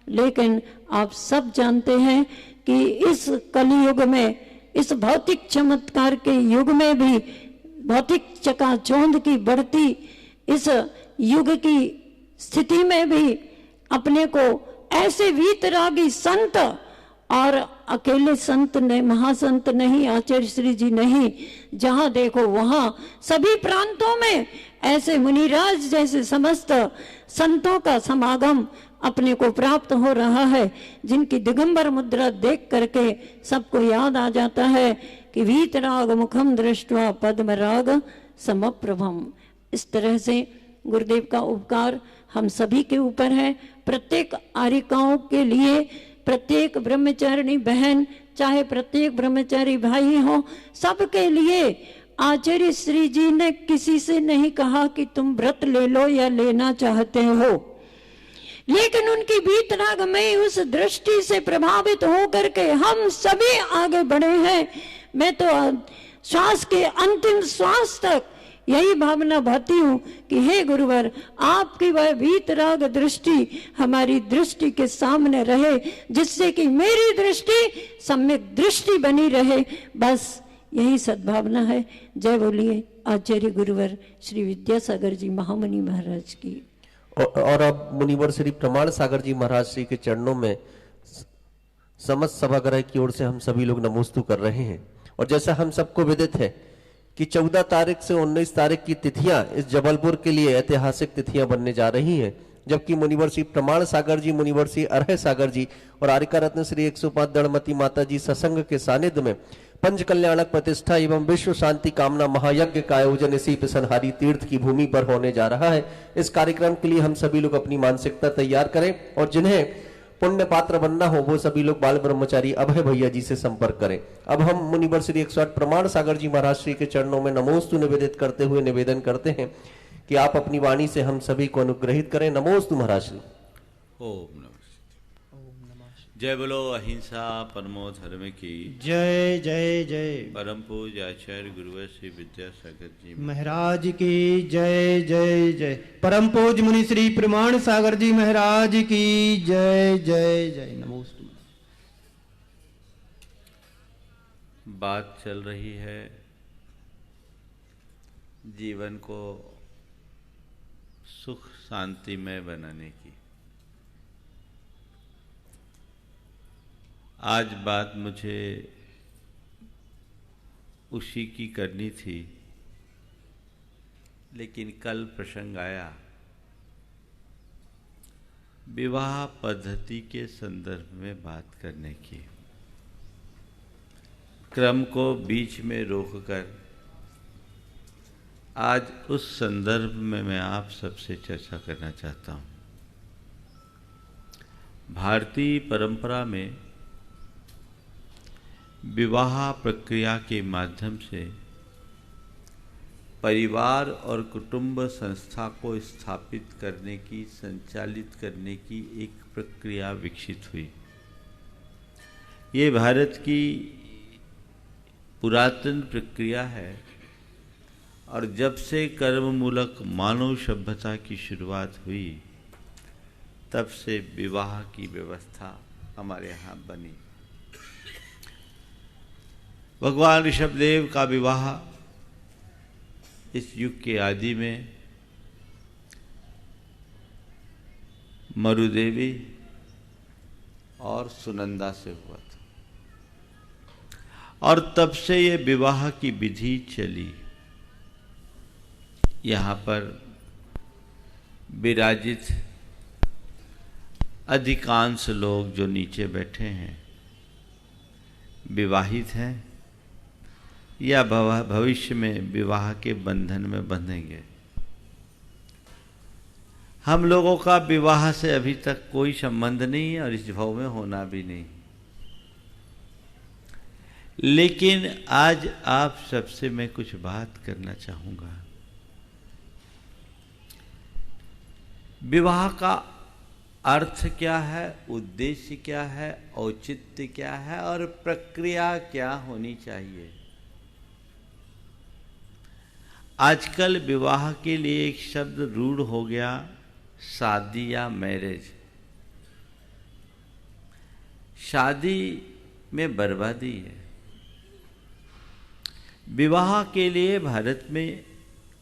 Speaker 5: लेकिन आप सब जानते हैं कि इस कलियुग में, इस भौतिक चमत्कार के युग में भी, भौतिक चकाचौंध की बढ़ती इस युग की स्थिति में भी अपने को ऐसे वीतरागी संत, और अकेले संत ने, महासंत नहीं, आचार्य श्री जी नहीं, जहां देखो वहां सभी प्रांतों में ऐसे मुनिराज जैसे समस्त संतों का समागम अपने को प्राप्त हो रहा है, जिनकी दिगंबर मुद्रा देख करके सबको याद आ जाता है कि वीतराग मुखम दृष्ट्वा पद्मराग समप्रभम। इस तरह से गुरुदेव का उपकार हम सभी के ऊपर है। प्रत्येक आरिकाओं के लिए, प्रत्येक ब्रह्मचारिणी बहन, चाहे प्रत्येक ब्रह्मचारी भाई हो, सबके लिए आचार्य श्री जी ने किसी से नहीं कहा कि तुम व्रत ले लो या लेना चाहते हो, लेकिन उनकी वीतराग में उस दृष्टि से प्रभावित होकर के हम सभी आगे बढ़े हैं। मैं तो श्वास के अंतिम श्वास तक यही भावना भाती हूँ कि हे गुरुवर, आपकी वह वीतराग दृष्टि हमारी दृष्टि के सामने रहे, जिससे कि मेरी दृष्टि सम्यक दृष्टि बनी रहे। बस यही सद्भावना है। जय बोलिए आचार्य गुरुवर श्री विद्यासागर जी महामुनि महाराज की।
Speaker 2: और अब मुनिवर श्री प्रमाण सागर जी महाराज श्री के चरणों में समस्त सभागृह की ओर से हम सभी लोग नमोस्तु कर रहे हैं। और जैसा हम सबको विदित है कि 14 तारीख से 19 तारीख की तिथियां इस जबलपुर के लिए ऐतिहासिक तिथियां बनने जा रही हैं। जबकि मुनिवर श्री प्रमाण सागर जी, मुनिवर श्री अरह सागर जी और आर्यका रत्न श्री 105 दड़मती माता जी सत्संग के सानिध्य में पंच कल्याणक प्रतिष्ठा एवं विश्व शांति कामना महायज्ञ का आयोजन इसी पिसनहारी तीर्थ की भूमि पर होने जा रहा है। इस कार्यक्रम के लिए हम सभी लोग अपनी मानसिकता तैयार करें और जिन्हें पुण्य पात्र बनना हो वो सभी लोग बाल ब्रह्मचारी अभय भैया जी से संपर्क करें। अब हम मुनिवर श्री 108 प्रमाण सागर जी महाराज श्री के चरणों में नमोस्तु निवेदित करते हुए निवेदन करते हैं कि आप अपनी वाणी से हम सभी को अनुग्रहित करें। नमोस्तु महाराज श्री।
Speaker 3: ओम नमः। जय बोलो अहिंसा परमो धर्म की
Speaker 4: जय जय जय।
Speaker 3: परम पूज्य आचार्य गुरुवर श्री विद्यासागर जी
Speaker 4: महाराज की जय जय जय। परम पूज्य मुनि श्री प्रमाण सागर जी महाराज की जय जय जय। नमोस्तु।
Speaker 3: बात चल रही है जीवन को सुख शांतिमय बनाने की। आज बात मुझे उसी की करनी थी, लेकिन कल प्रसंग आया विवाह पद्धति के संदर्भ में बात करने की। क्रम को बीच में रोककर आज उस संदर्भ में मैं आप सबसे चर्चा करना चाहता हूँ। भारतीय परंपरा में विवाह प्रक्रिया के माध्यम से परिवार और कुटुंब संस्था को स्थापित करने की, संचालित करने की एक प्रक्रिया विकसित हुई। ये भारत की पुरातन प्रक्रिया है और जब से कर्ममूलक मानव सभ्यता की शुरुआत हुई तब से विवाह की व्यवस्था हमारे यहाँ बनी। भगवान ऋषभदेव का विवाह इस युग के आदि में मरुदेवी और सुनंदा से हुआ था और तब से ये विवाह की विधि चली। यहाँ पर विराजित अधिकांश लोग जो नीचे बैठे हैं विवाहित हैं या भविष्य में विवाह के बंधन में बंधेंगे। हम लोगों का विवाह से अभी तक कोई संबंध नहीं है और इस भाव में होना भी नहीं। लेकिन आज आप सबसे मैं कुछ बात करना चाहूँगा। विवाह का अर्थ क्या है, उद्देश्य क्या है, औचित्य क्या है और प्रक्रिया क्या होनी चाहिए। आजकल विवाह के लिए एक शब्द रूढ़ हो गया, शादी या मैरिज। शादी में बर्बादी है। विवाह के लिए भारत में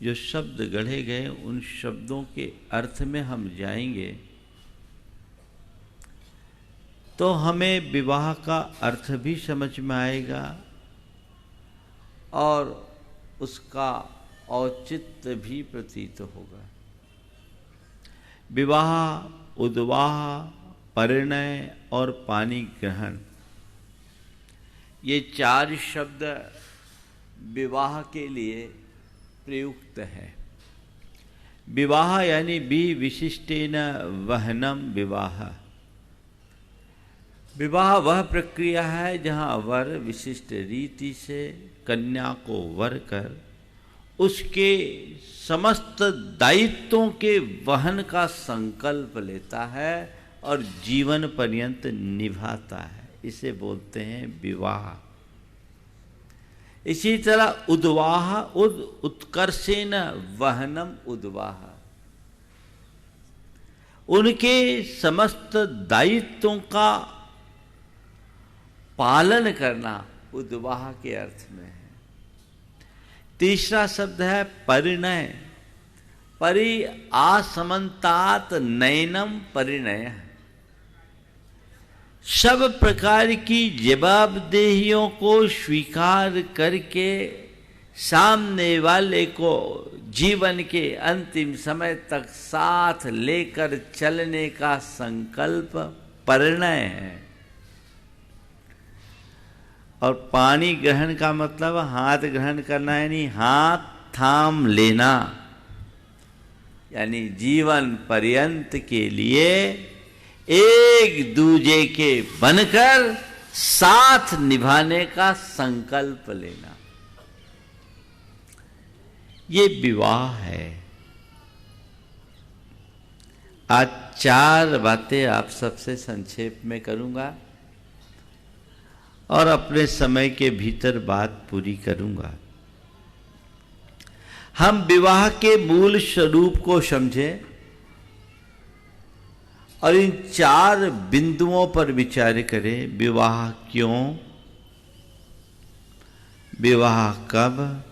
Speaker 3: जो शब्द गढ़े गए उन शब्दों के अर्थ में हम जाएंगे तो हमें विवाह का अर्थ भी समझ में आएगा और उसका औचित्य भी प्रतीत होगा। विवाह, उद्वाह, परिणय और पानी ग्रहण, ये चार शब्द विवाह के लिए प्रयुक्त है। विवाह यानी बी विशिष्टेन वहनम विवाह। विवाह वह प्रक्रिया है जहाँ वर विशिष्ट रीति से कन्या को वर कर उसके समस्त दायित्वों के वहन का संकल्प लेता है और जीवन पर्यंत निभाता है। इसे बोलते हैं विवाह। इसी तरह उद्वाह, उत्कर्षेण वहनम उद्वाह, उनके समस्त दायित्वों का पालन करना उद्वाह के अर्थ में है। तीसरा शब्द है परिणय। परि आसमंतात नयनम परिणय। सब प्रकार की जवाबदेहियों को स्वीकार करके सामने वाले को जीवन के अंतिम समय तक साथ लेकर चलने का संकल्प परिणय है। और पानी ग्रहण का मतलब हाथ ग्रहण करना है, नहीं, हाथ थाम लेना, यानी जीवन पर्यंत के लिए एक दूजे के बनकर साथ निभाने का संकल्प लेना, ये विवाह है। आज 4 बातें आप सबसे संक्षेप में करूंगा और अपने समय के भीतर बात पूरी करूंगा। हम विवाह के मूल स्वरूप को समझें और इन 4 बिंदुओं पर विचार करें। विवाह क्यों, विवाह कब,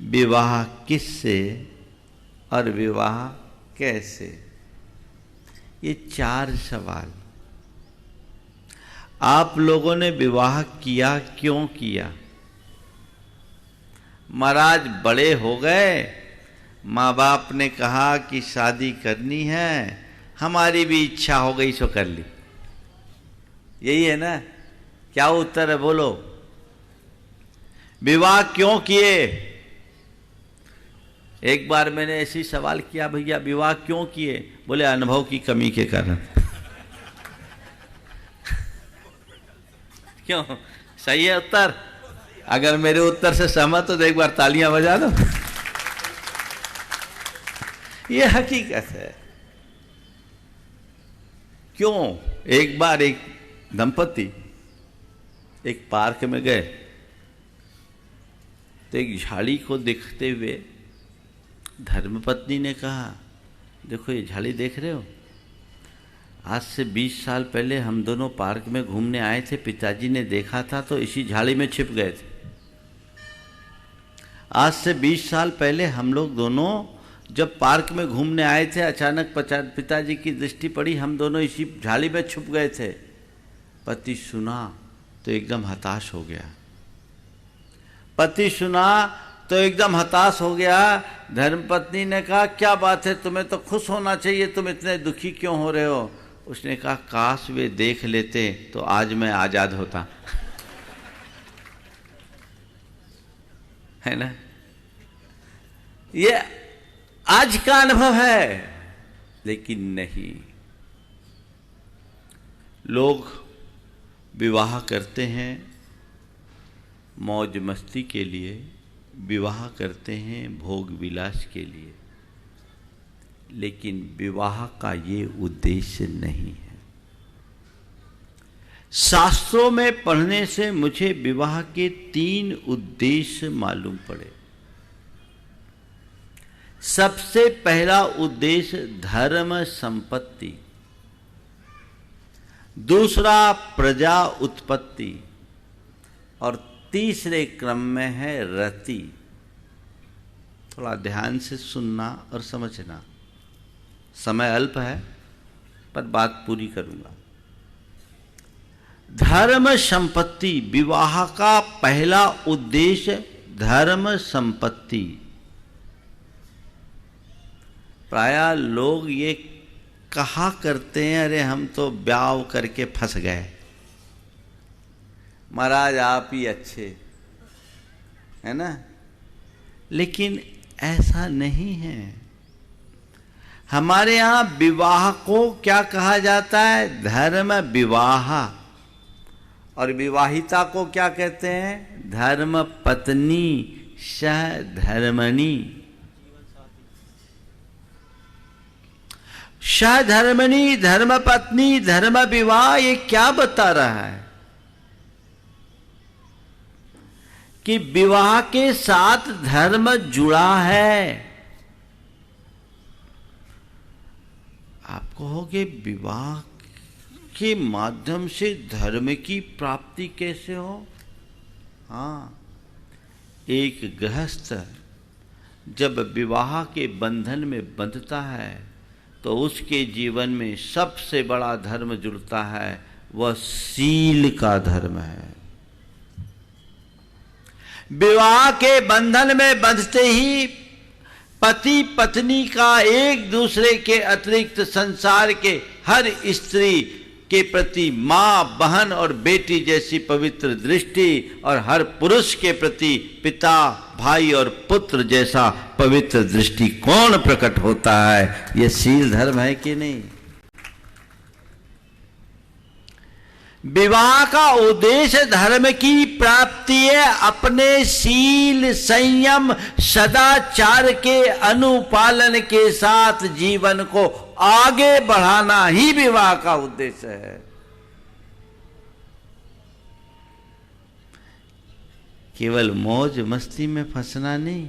Speaker 3: विवाह किससे और विवाह कैसे। ये 4 सवाल। आप लोगों ने विवाह किया, क्यों किया? महाराज बड़े हो गए, माँ बाप ने कहा कि शादी करनी है, हमारी भी इच्छा हो गई सो कर ली। यही है ना? क्या उत्तर है बोलो? विवाह क्यों किए? एक बार मैंने ऐसी सवाल किया, भैया विवाह क्यों किए? बोले अनुभव की कमी के कारण। क्यों? सही है उत्तर? अगर मेरे उत्तर से सहमत हो तो एक बार तालियां बजा दो। ये हकीकत है। क्यों? एक बार एक दंपति एक पार्क में गए तो एक झाड़ी को देखते हुए धर्मपत्नी ने कहा, देखो ये झाड़ी देख रहे हो, आज से 20 साल पहले हम दोनों पार्क में घूमने आए थे, पिताजी ने देखा था तो इसी झाड़ी में छिप गए थे। आज से 20 साल पहले हम लोग दोनों जब पार्क में घूमने आए थे, अचानक पिताजी की दृष्टि पड़ी, हम दोनों इसी झाड़ी में छुप गए थे। पति सुना तो एकदम हताश हो गया। पति सुना तो एकदम हताश हो गया। धर्मपत्नी ने कहा, क्या बात है, तुम्हें तो खुश होना चाहिए, तुम इतने दुखी क्यों हो रहे हो? उसने कहा, काश वे देख लेते तो आज मैं आजाद होता। है ना? ये आज का अनुभव है। लेकिन नहीं, लोग विवाह करते हैं मौज मस्ती के लिए, विवाह करते हैं भोग विलास के लिए, लेकिन विवाह का ये उद्देश्य नहीं है। शास्त्रों में पढ़ने से मुझे विवाह के 3 उद्देश्य मालूम पड़े। सबसे पहला उद्देश्य धर्म संपत्ति, दूसरा प्रजा उत्पत्ति और तीसरे क्रम में है रति। थोड़ा ध्यान से सुनना और समझना, समय अल्प है पर बात पूरी करूंगा। धर्म संपत्ति, विवाह का पहला उद्देश्य धर्म संपत्ति। प्रायः लोग ये कहा करते हैं, अरे हम तो ब्याह करके फंस गए, महाराज आप ही अच्छे, है ना? लेकिन ऐसा नहीं है। हमारे यहाँ विवाह को क्या कहा जाता है? धर्म विवाह। और विवाहिता को क्या कहते हैं? धर्म पत्नी सह धर्मणी। सधर्मणी, धर्म पत्नी, धर्म विवाह, ये क्या बता रहा है? कि विवाह के साथ धर्म जुड़ा है। आप कहोगे विवाह के माध्यम से धर्म की प्राप्ति कैसे हो? हाँ, एक गृहस्थ जब विवाह के बंधन में बंधता है तो उसके जीवन में सबसे बड़ा धर्म जुड़ता है, वह सील का धर्म है। विवाह के बंधन में बंधते ही पति पत्नी का एक दूसरे के अतिरिक्त संसार के हर स्त्री के प्रति माँ, बहन और बेटी जैसी पवित्र दृष्टि और हर पुरुष के प्रति पिता, भाई और पुत्र जैसा पवित्र दृष्टिकोण प्रकट होता है। यह शील धर्म है कि नहीं? विवाह का उद्देश्य धर्म की प्राप्ति है। अपने शील, संयम, सदाचार के अनुपालन के साथ जीवन को आगे बढ़ाना ही विवाह का उद्देश्य है। केवल मौज मस्ती में फंसना नहीं।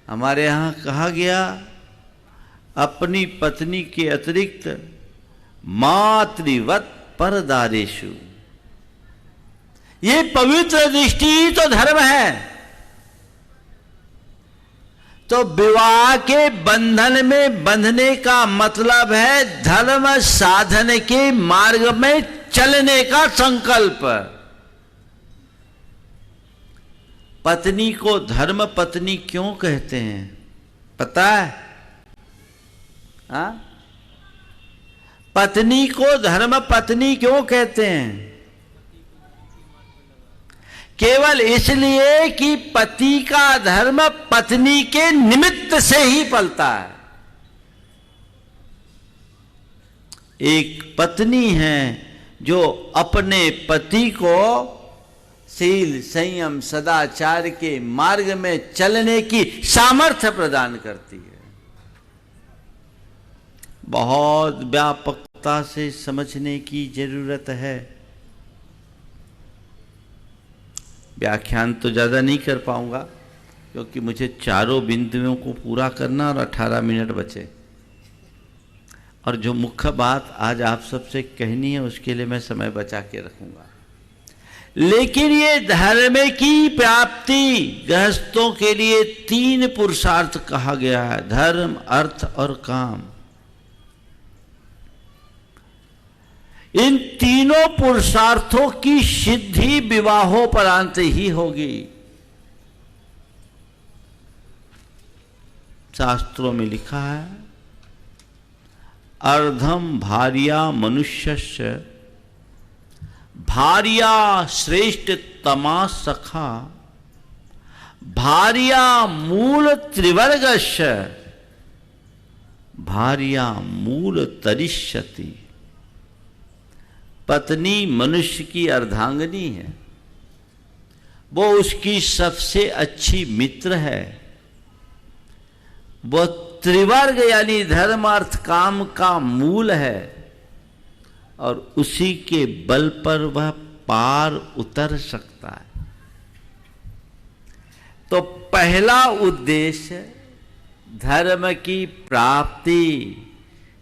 Speaker 3: हमारे यहां कहा गया, अपनी पत्नी के अतिरिक्त मातृवत परदारेषु। ये पवित्र दृष्टि ही तो धर्म है। तो विवाह के बंधन में बंधने का मतलब है धर्म साधन के मार्ग में चलने का संकल्प। पत्नी को धर्म पत्नी क्यों कहते हैं पता है? हाँ? पत्नी को धर्म पत्नी क्यों कहते हैं? केवल इसलिए कि पति का धर्म पत्नी के निमित्त से ही पलता है। एक पत्नी है जो अपने पति को शील, संयम, सदाचार के मार्ग में चलने की सामर्थ्य प्रदान करती है। बहुत व्यापकता से समझने की जरूरत है। व्याख्यान तो ज्यादा नहीं कर पाऊंगा क्योंकि मुझे चारों बिंदुओं को पूरा करना और 18 मिनट बचे। और जो मुख्य बात आज आप सबसे कहनी है उसके लिए मैं समय बचा के रखूंगा। लेकिन ये धर्म की प्राप्ति गृहस्थों के लिए 3 पुरुषार्थ कहा गया है, धर्म, अर्थ और काम। इन तीनों पुरुषार्थों की सिद्धि विवाहोपरांत ही होगी। शास्त्रों में लिखा है, अर्धम भार्या मनुष्यस्य भार्या श्रेष्ठ तमा सखा भार्या मूल त्रिवर्गस्य भार्या मूल तरिष्यति। पत्नी मनुष्य की अर्धांगिनी है, वो उसकी सबसे अच्छी मित्र है। वो त्रिवर्ग यानी धर्म, अर्थ, काम का मूल है और उसी के बल पर वह पार उतर सकता है। तो पहला उद्देश्य धर्म की प्राप्ति।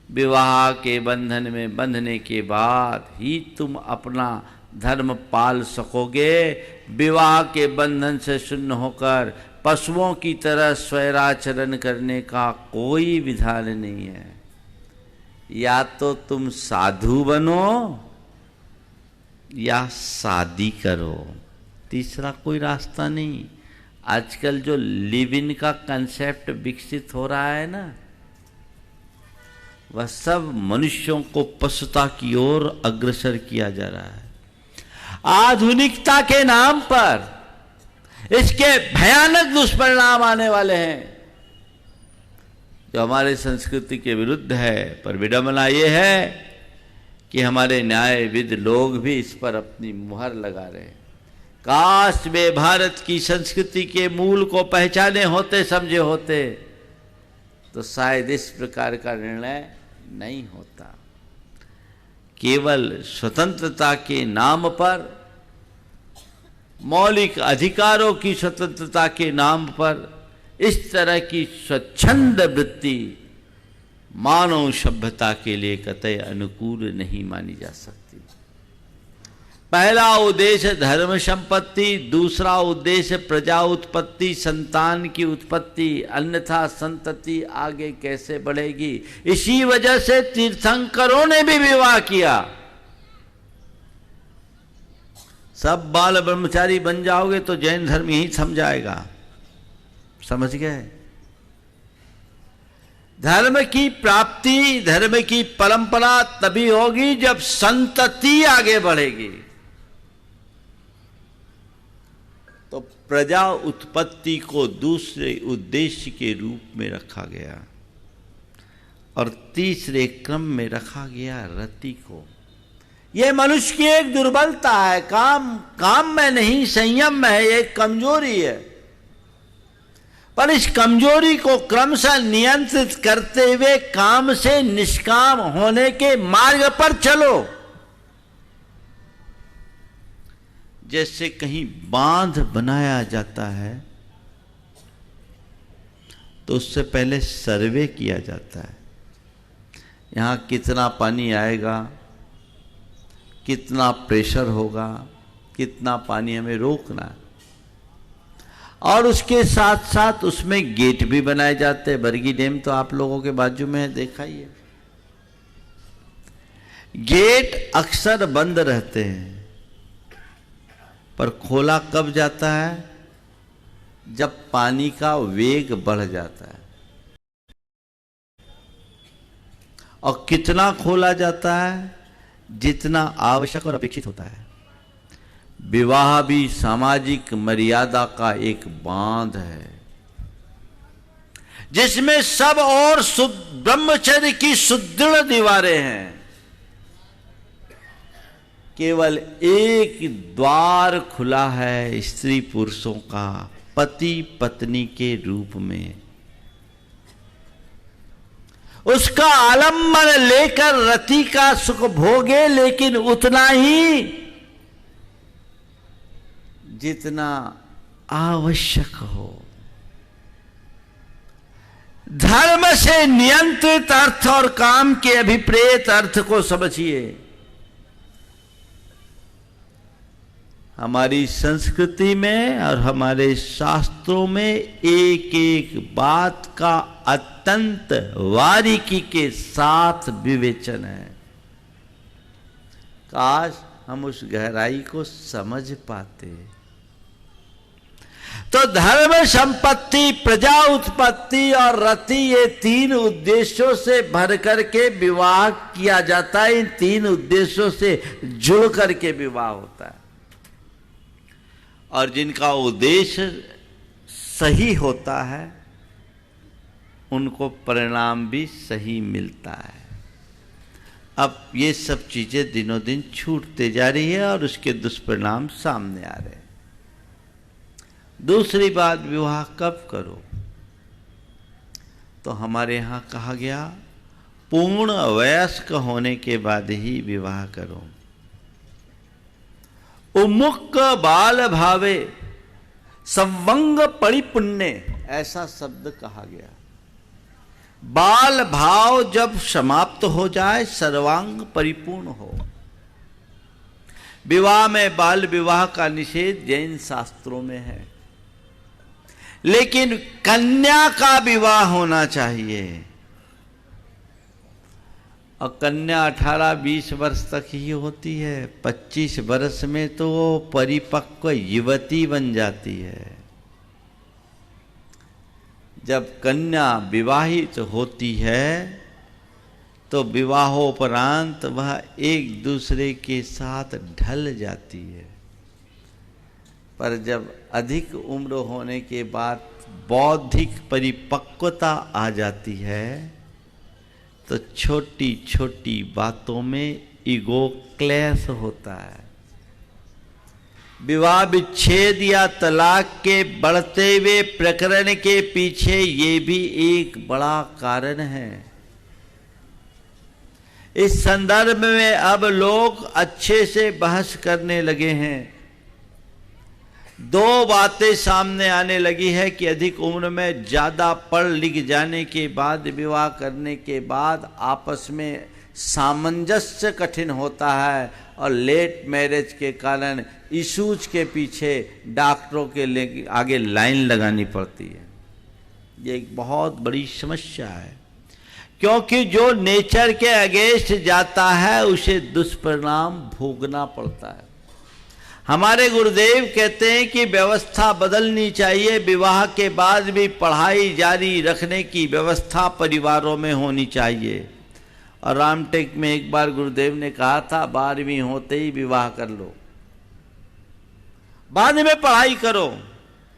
Speaker 3: विवाह के बंधन में बंधने के बाद ही तुम अपना धर्म पाल सकोगे। विवाह के बंधन से शून्य होकर पशुओं की तरह स्वैराचरण करने का कोई विधान नहीं है। या तो तुम साधु बनो या शादी करो, तीसरा कोई रास्ता नहीं। आजकल जो लिव इन का कंसेप्ट विकसित हो रहा है ना, वह सब मनुष्यों को पशुता की ओर अग्रसर किया जा रहा है। आधुनिकता के नाम पर इसके भयानक दुष्परिणाम आने वाले हैं जो हमारे संस्कृति के विरुद्ध है। पर विडंबना यह है कि हमारे न्यायविद लोग भी इस पर अपनी मुहर लगा रहे हैं। काश वे भारत की संस्कृति के मूल को पहचाने होते, समझे होते, तो शायद इस प्रकार का निर्णय नहीं होता। केवल स्वतंत्रता के नाम पर, मौलिक अधिकारों की स्वतंत्रता के नाम पर इस तरह की स्वच्छंद वृत्ति मानव सभ्यता के लिए कतई अनुकूल नहीं मानी जा सकती। पहला उद्देश्य धर्म संपत्ति, दूसरा उद्देश्य प्रजा उत्पत्ति, संतान की उत्पत्ति, अन्यथा संतति आगे कैसे बढ़ेगी। इसी वजह से तीर्थंकरों ने भी विवाह किया। सब बाल ब्रह्मचारी बन जाओगे तो जैन धर्म यही थम जाएगा। समझ गए? धर्म की प्राप्ति, धर्म की परंपरा तभी होगी जब संतति आगे बढ़ेगी। तो प्रजा उत्पत्ति को दूसरे उद्देश्य के रूप में रखा गया और तीसरे क्रम में रखा गया रति को। यह मनुष्य की एक दुर्बलता है, काम में नहीं, संयम में है, एक कमजोरी है। पर इस कमजोरी को क्रमशः नियंत्रित करते हुए काम से निष्काम होने के मार्ग पर चलो। जैसे कहीं बांध बनाया जाता है तो उससे पहले सर्वे किया जाता है, यहां कितना पानी आएगा, कितना प्रेशर होगा, कितना पानी हमें रोकना है। और उसके साथ साथ उसमें गेट भी बनाए जाते हैं। बरगी डैम तो आप लोगों के बाजू में है, देखा ही है। गेट अक्सर बंद रहते हैं पर खोला कब जाता है? जब पानी का वेग बढ़ जाता है। और कितना खोला जाता है? जितना आवश्यक और अपेक्षित होता है। विवाह भी सामाजिक मर्यादा का एक बांध है जिसमें सब और ब्रह्मचर्य की सुदृढ़ दीवारें हैं। केवल एक द्वार खुला है स्त्री पुरुषों का, पति पत्नी के रूप में। उसका आलम्बन लेकर रति का सुख भोगे, लेकिन उतना ही जितना आवश्यक हो। धर्म से नियंत्रित अर्थ और काम के अभिप्रेत अर्थ को समझिए। हमारी संस्कृति में और हमारे शास्त्रों में एक एक बात का अत्यंत बारीकी के साथ विवेचन है। काश हम उस गहराई को समझ पाते। तो धर्म, संपत्ति, प्रजा उत्पत्ति और रति, ये तीन उद्देश्यों से भर करके विवाह किया जाता है। इन तीन उद्देश्यों से जुड़ करके विवाह होता है और जिनका उद्देश्य सही होता है उनको परिणाम भी सही मिलता है। अब ये सब चीजें दिनों दिन छूटते जा रही है और उसके दुष्परिणाम सामने आ रहे हैं। दूसरी बात, विवाह कब करो? तो हमारे यहां कहा गया पूर्ण वयस्क होने के बाद ही विवाह करो। उमुक बाल भावे संवंग परिपुण्य, ऐसा शब्द कहा गया। बाल भाव जब समाप्त हो जाए, सर्वांग परिपूर्ण हो। विवाह में बाल विवाह का निषेध जैन शास्त्रों में है, लेकिन कन्या का विवाह होना चाहिए। और कन्या 18-20 वर्ष तक ही होती है। 25 वर्ष में तो वो परिपक्व युवती बन जाती है। जब कन्या विवाहित होती है तो विवाहोपरांत वह एक दूसरे के साथ ढल जाती है। पर जब अधिक उम्र होने के बाद बौद्धिक परिपक्वता आ जाती है तो छोटी छोटी बातों में ईगो क्लैश होता है। विवाह विच्छेद या तलाक के बढ़ते हुए प्रकरण के पीछे ये भी एक बड़ा कारण है। इस संदर्भ में अब लोग अच्छे से बहस करने लगे हैं। दो बातें सामने आने लगी है कि अधिक उम्र में ज्यादा पढ़ लिख जाने के बाद विवाह करने के बाद आपस में सामंजस्य कठिन होता है और लेट मैरिज के कारण इश्यूज के पीछे डॉक्टरों के आगे लाइन लगानी पड़ती है। ये एक बहुत बड़ी समस्या है, क्योंकि जो नेचर के अगेंस्ट जाता है उसे दुष्परिणाम भोगना पड़ता है। हमारे गुरुदेव कहते हैं कि व्यवस्था बदलनी चाहिए, विवाह के बाद भी पढ़ाई जारी रखने की व्यवस्था परिवारों में होनी चाहिए। और रामटेक में एक बार गुरुदेव ने कहा था 12वीं होते ही विवाह कर लो, बाद में पढ़ाई करो।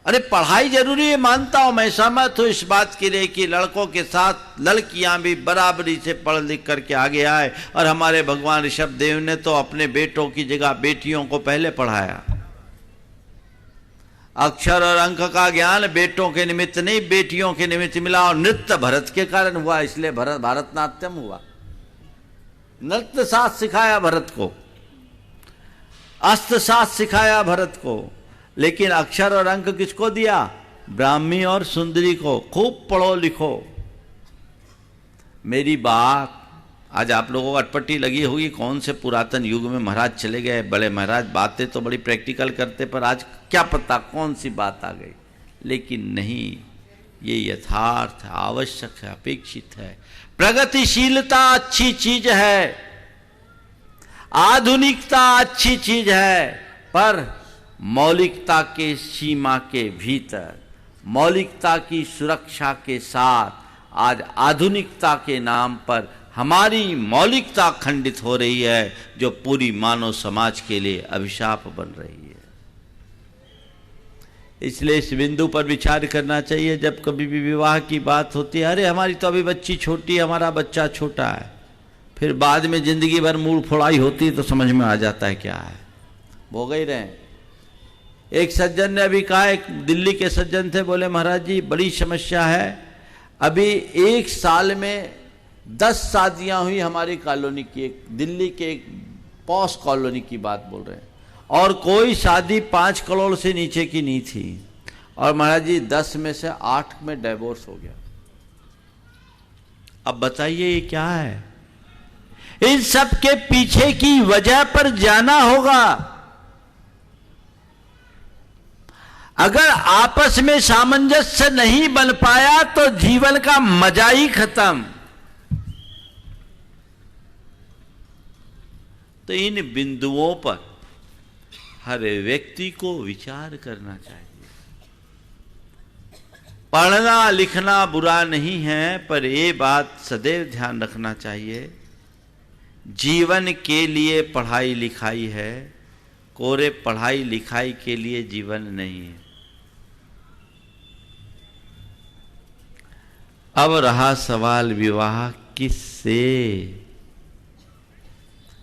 Speaker 3: अरे पढ़ाई जरूरी है, मानता हूं, मैं सहमत हूं इस बात के लिए कि लड़कों के साथ लड़कियां भी बराबरी से पढ़ लिख करके आगे आए। और हमारे भगवान ऋषभ देव ने तो अपने बेटों की जगह बेटियों को पहले पढ़ाया। अक्षर और अंक का ज्ञान बेटों के निमित्त नहीं, बेटियों के निमित्त मिला। और नृत्य भरत के कारण हुआ, इसलिए भरतनाट्यम हुआ। नृत्य शास्त्र सिखाया भरत को, अस्त्र शास्त्र सिखाया भरत को, लेकिन अक्षर और अंक किसको दिया? ब्राह्मी और सुंदरी को। खूब पढ़ो लिखो। मेरी बात आज आप लोगों को अटपटी लगी होगी, कौन से पुरातन युग में महाराज चले गए। बड़े महाराज बातें तो बड़ी प्रैक्टिकल करते, पर आज क्या पता कौन सी बात आ गई। लेकिन नहीं, ये यथार्थ है, आवश्यक है, अपेक्षित है। प्रगतिशीलता अच्छी चीज है, आधुनिकता अच्छी चीज है, पर मौलिकता के सीमा के भीतर, मौलिकता की सुरक्षा के साथ आज आधुनिकता के नाम पर हमारी मौलिकता खंडित हो रही है, जो पूरी मानव समाज के लिए अभिशाप बन रही है। इसलिए इस बिंदु पर विचार करना चाहिए जब कभी भी विवाह की बात होती है। अरे हमारी तो अभी बच्ची छोटी है, हमारा बच्चा छोटा है। फिर बाद में जिंदगी भर मूड फोड़ाई होती है तो समझ में आ जाता है क्या है, भोग ही रहे। एक सज्जन ने अभी कहा, एक दिल्ली के सज्जन थे, बोले महाराज जी बड़ी समस्या है, अभी 1 साल में 10 शादियां हुई हमारी कॉलोनी की, एक दिल्ली के एक पॉश कॉलोनी की बात बोल रहे हैं, और कोई शादी 5 करोड़ से नीचे की नहीं थी। और महाराज जी 10 में से 8 में डिवोर्स हो गया। अब बताइए ये क्या है? इन सब के पीछे की वजह पर जाना होगा। अगर आपस में सामंजस्य नहीं बन पाया तो जीवन का मजा ही खत्म। तो इन बिंदुओं पर हर व्यक्ति को विचार करना चाहिए। पढ़ना लिखना बुरा नहीं है, पर यह बात सदैव ध्यान रखना चाहिए, जीवन के लिए पढ़ाई लिखाई है, कोरे पढ़ाई लिखाई के लिए जीवन नहीं है। अब रहा सवाल विवाह किससे?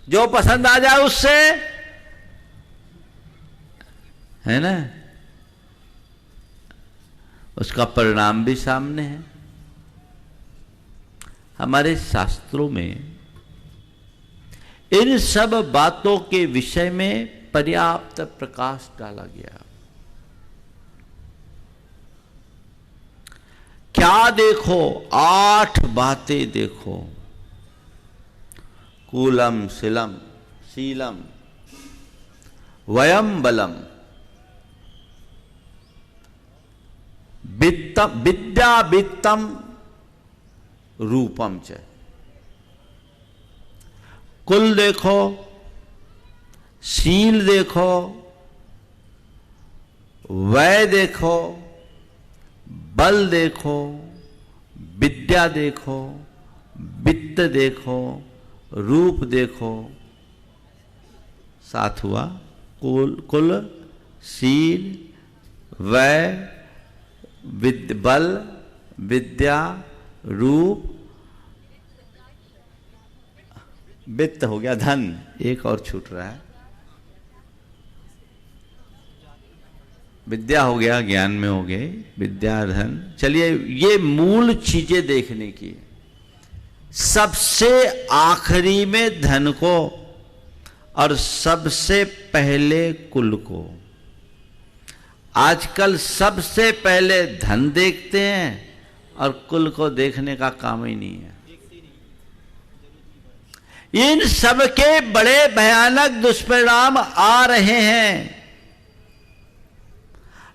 Speaker 3: जो पसंद आ जाए उससे, है ना? उसका परिणाम भी सामने है। हमारे शास्त्रों में इन सब बातों के विषय में पर्याप्त प्रकाश डाला गया। क्या देखो? 8 बातें देखो। कूलम शिलम शीलम वयम बलम विद्या वित्तम रूपम च। कुल देखो, शील देखो, वय देखो, बल देखो, विद्या देखो, वित्त देखो, रूप देखो। साथ हुआ कुल, शील, वय, बल, विद्या, रूप, वित्त हो गया, धन एक और छूट रहा है, विद्या हो गया, ज्ञान में हो गए, विद्या धन। चलिए ये मूल चीजें देखने की। सबसे आखिरी में धन को और सबसे पहले कुल को। आजकल सबसे पहले धन देखते हैं और कुल को देखने का काम ही नहीं है। इन सब के बड़े भयानक दुष्परिणाम आ रहे हैं।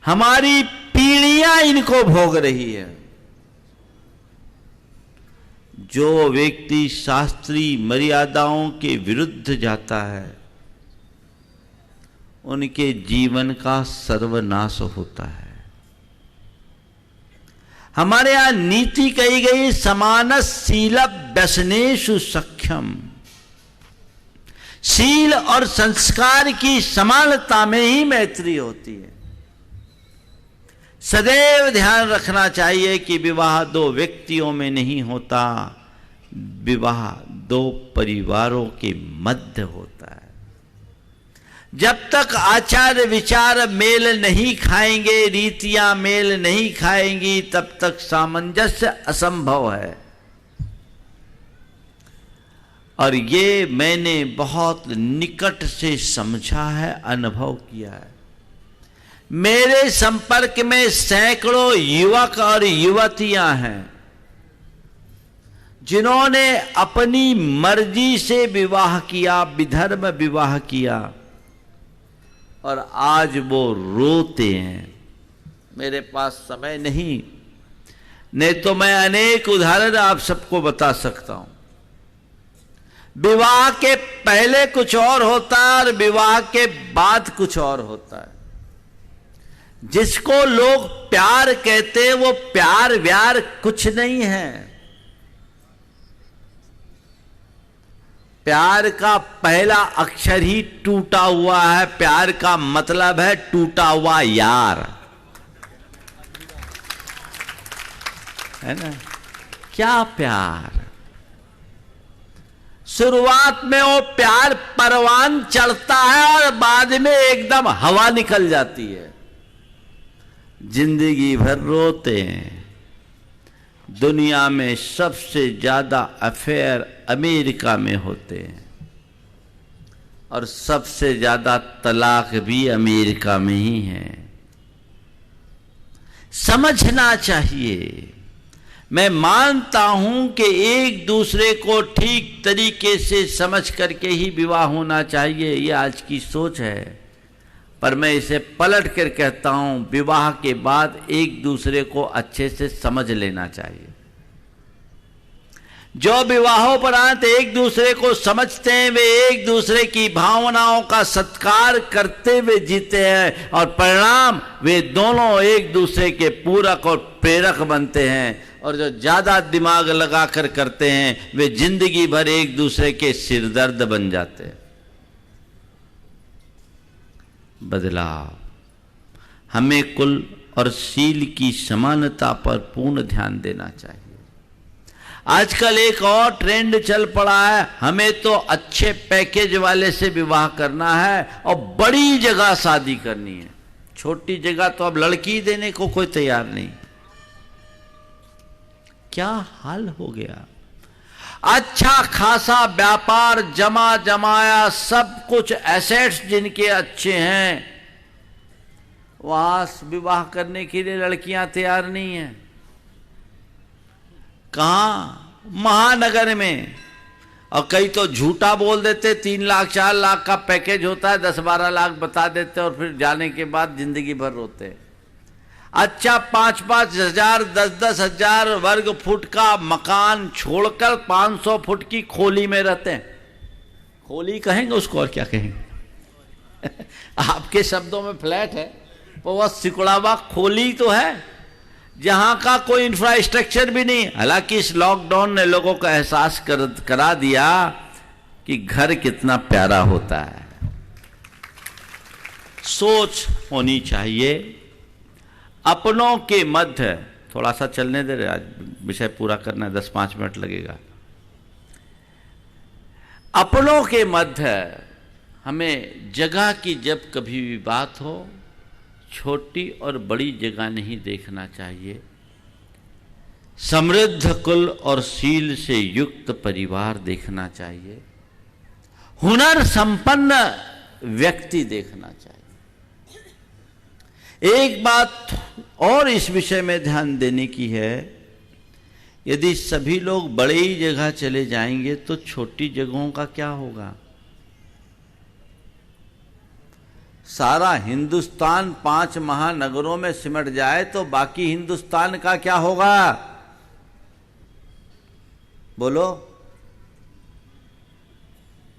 Speaker 3: हमारी पीढ़ियां इनको भोग रही है। जो व्यक्ति शास्त्रीय मर्यादाओं के विरुद्ध जाता है उनके जीवन का सर्वनाश होता है। हमारे यहां नीति कही गई, समानस शील व्यसनेषु सख्यम। शील और संस्कार की समानता में ही मैत्री होती है। सदैव ध्यान रखना चाहिए कि विवाह दो व्यक्तियों में नहीं होता, विवाह दो परिवारों के मध्य होता है। जब तक आचार विचार मेल नहीं खाएंगे, रीतियां मेल नहीं खाएंगी, तब तक सामंजस्य असंभव है। और ये मैंने बहुत निकट से समझा है, अनुभव किया है। मेरे संपर्क में सैकड़ों युवक और युवतियां हैं जिन्होंने अपनी मर्जी से विवाह किया, विधर्म विवाह किया, और आज वो रोते हैं। मेरे पास समय नहीं तो मैं अनेक उदाहरण आप सबको बता सकता हूं। विवाह के पहले कुछ और होता है और विवाह के बाद कुछ और होता है। जिसको लोग प्यार कहते हैं वो प्यार व्यार कुछ नहीं है। प्यार का पहला अक्षर ही टूटा हुआ है। प्यार का मतलब है टूटा हुआ यार, है ना? क्या प्यार? शुरुआत में वो प्यार परवान चढ़ता है और बाद में एकदम हवा निकल जाती है। जिंदगी भर रोते हैं। दुनिया में सबसे ज्यादा अफेयर अमेरिका में होते हैं और सबसे ज्यादा तलाक भी अमेरिका में ही है। समझना चाहिए। मैं मानता हूं कि एक दूसरे को ठीक तरीके से समझ करके ही विवाह होना चाहिए, ये आज की सोच है। पर मैं इसे पलट कर कहता हूं, विवाह के बाद एक दूसरे को अच्छे से समझ लेना चाहिए। जो विवाहोपरांत एक दूसरे को समझते हैं वे एक दूसरे की भावनाओं का सत्कार करते हुए जीते हैं और परिणाम वे दोनों एक दूसरे के पूरक और प्रेरक बनते हैं। और जो ज्यादा दिमाग लगाकर करते हैं वे जिंदगी भर एक दूसरे के सिरदर्द बन जाते हैं। बदलाव। हमें कुल और शील की समानता पर पूर्ण ध्यान देना चाहिए। आजकल एक और ट्रेंड चल पड़ा है, हमें तो अच्छे पैकेज वाले से विवाह करना है और बड़ी जगह शादी करनी है। छोटी जगह तो अब लड़की देने को कोई तैयार नहीं। क्या हाल हो गया? अच्छा खासा व्यापार जमा जमाया, सब कुछ एसेट्स जिनके अच्छे हैं, वहां विवाह करने के लिए लड़कियां तैयार नहीं हैं। कहां? महानगर में। और कई तो झूठा बोल देते, 3 लाख 4 लाख का पैकेज होता है, 10-12 लाख बता देते और फिर जाने के बाद जिंदगी भर रोते हैं। अच्छा 5-5 हजार 10-10 हजार वर्ग फुट का मकान छोड़कर 500 फुट की खोली में रहते हैं। खोली कहेंगे उसको और क्या कहेंगे? आपके शब्दों में फ्लैट है, वो बस सिकुड़ावा खोली तो है जहां का कोई इंफ्रास्ट्रक्चर भी नहीं। हालांकि इस लॉकडाउन ने लोगों को एहसास करा दिया कि घर कितना प्यारा होता है। सोच होनी चाहिए। अपनों के मध्य, थोड़ा सा चलने दे रहे, आज विषय पूरा करना है, 10-5 मिनट लगेगा। अपनों के मध्य हमें जगह की जब कभी भी बात हो, छोटी और बड़ी जगह नहीं देखना चाहिए। समृद्ध कुल और शील से युक्त परिवार देखना चाहिए। हुनर संपन्न व्यक्ति देखना चाहिए। एक बात और इस विषय में ध्यान देने की है, यदि सभी लोग बड़े ही जगह चले जाएंगे तो छोटी जगहों का क्या होगा? सारा हिंदुस्तान 5 महानगरों में सिमट जाए तो बाकी हिंदुस्तान का क्या होगा? बोलो।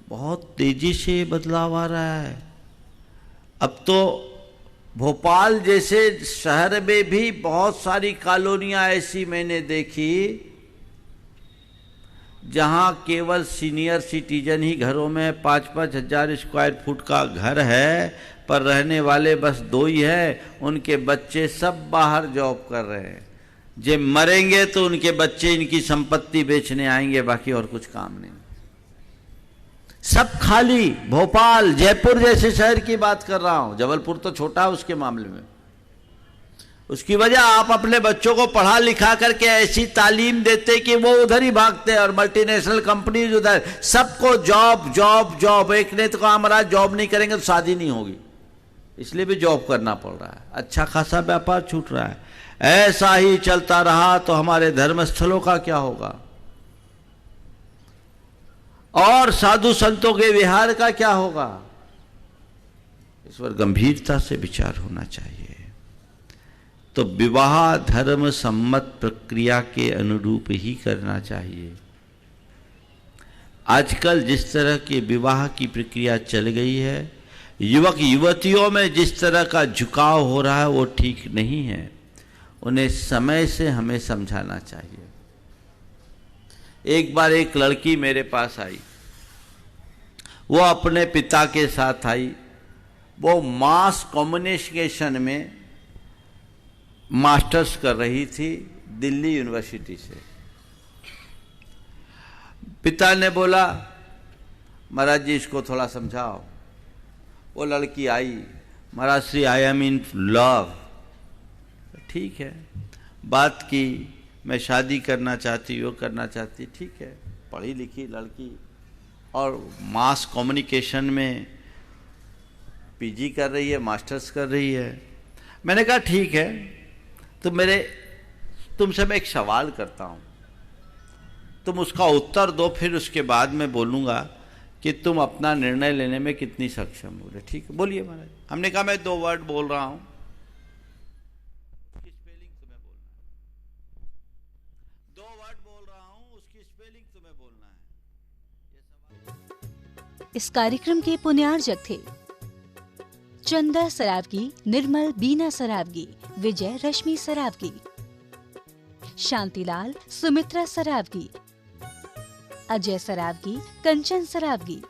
Speaker 3: बहुत तेजी से बदलाव आ रहा है। अब तो भोपाल जैसे शहर में भी बहुत सारी कॉलोनियां ऐसी मैंने देखी जहां केवल सीनियर सिटीजन ही घरों में 5-5 हजार स्क्वायर फुट का घर है, पर रहने वाले बस 2 ही है। उनके बच्चे सब बाहर जॉब कर रहे हैं। जे मरेंगे तो उनके बच्चे इनकी संपत्ति बेचने आएंगे, बाकी और कुछ काम नहीं। सब खाली। भोपाल, जयपुर जैसे शहर की बात कर रहा हूं, जबलपुर तो छोटा है उसके मामले में। उसकी वजह आप अपने बच्चों को पढ़ा लिखा करके ऐसी तालीम देते कि वो उधर ही भागते हैं, और मल्टीनेशनल कंपनीज उधर, सबको जॉब जॉब जॉब। एक ने तो कहा हमारा जॉब नहीं करेंगे तो शादी नहीं होगी, इसलिए भी जॉब करना पड़ रहा है। अच्छा खासा व्यापार छूट रहा है। ऐसा ही चलता रहा तो हमारे धर्मस्थलों का क्या होगा, और साधु संतों के विहार का क्या होगा। इस पर गंभीरता से विचार होना चाहिए। तो विवाह धर्म सम्मत प्रक्रिया के अनुरूप ही करना चाहिए। आजकल जिस तरह की विवाह की प्रक्रिया चल गई है, युवक युवतियों में जिस तरह का झुकाव हो रहा है, वो ठीक नहीं है। उन्हें समय से हमें समझाना चाहिए। एक बार एक लड़की मेरे पास आई, वो अपने पिता के साथ आई। वो मास कम्युनिकेशन में मास्टर्स कर रही थी दिल्ली यूनिवर्सिटी से। पिता ने बोला महाराज जी इसको थोड़ा समझाओ। वो लड़की आई, Maharaj Shri I am in love. ठीक है, बात की, मैं शादी करना चाहती हूँ, करना चाहती। ठीक है, पढ़ी लिखी लड़की और मास कम्युनिकेशन में पीजी कर रही है, मास्टर्स कर रही है। मैंने कहा ठीक है, तो तुमसे मैं एक सवाल करता हूँ, तुम उसका उत्तर दो, फिर उसके बाद मैं बोलूँगा कि तुम अपना निर्णय लेने में कितनी सक्षम हो। ठीक है, बोलिए महाराज। हमने कहा मैं 2 वर्ड बोल रहा हूँ, उसकी स्पेलिंग तुम्हें बोलना है। 2 वर्ड बोल रहा हूँ, उसकी स्पेलिंग तुम्हें बोलना है।
Speaker 1: इस कार्यक्रम के पुण्यार्जक थे चंदा सरावगी, निर्मल बीना सरावगी, विजय रश्मि सरावगी, शांतिलाल सुमित्रा सरावगी, अजय सरावगी, कंचन सरावगी,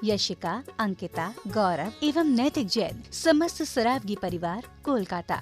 Speaker 1: यशिका, अंकिता, गौरव एवं नैतिक जैन, समस्त सरावगी परिवार, कोलकाता।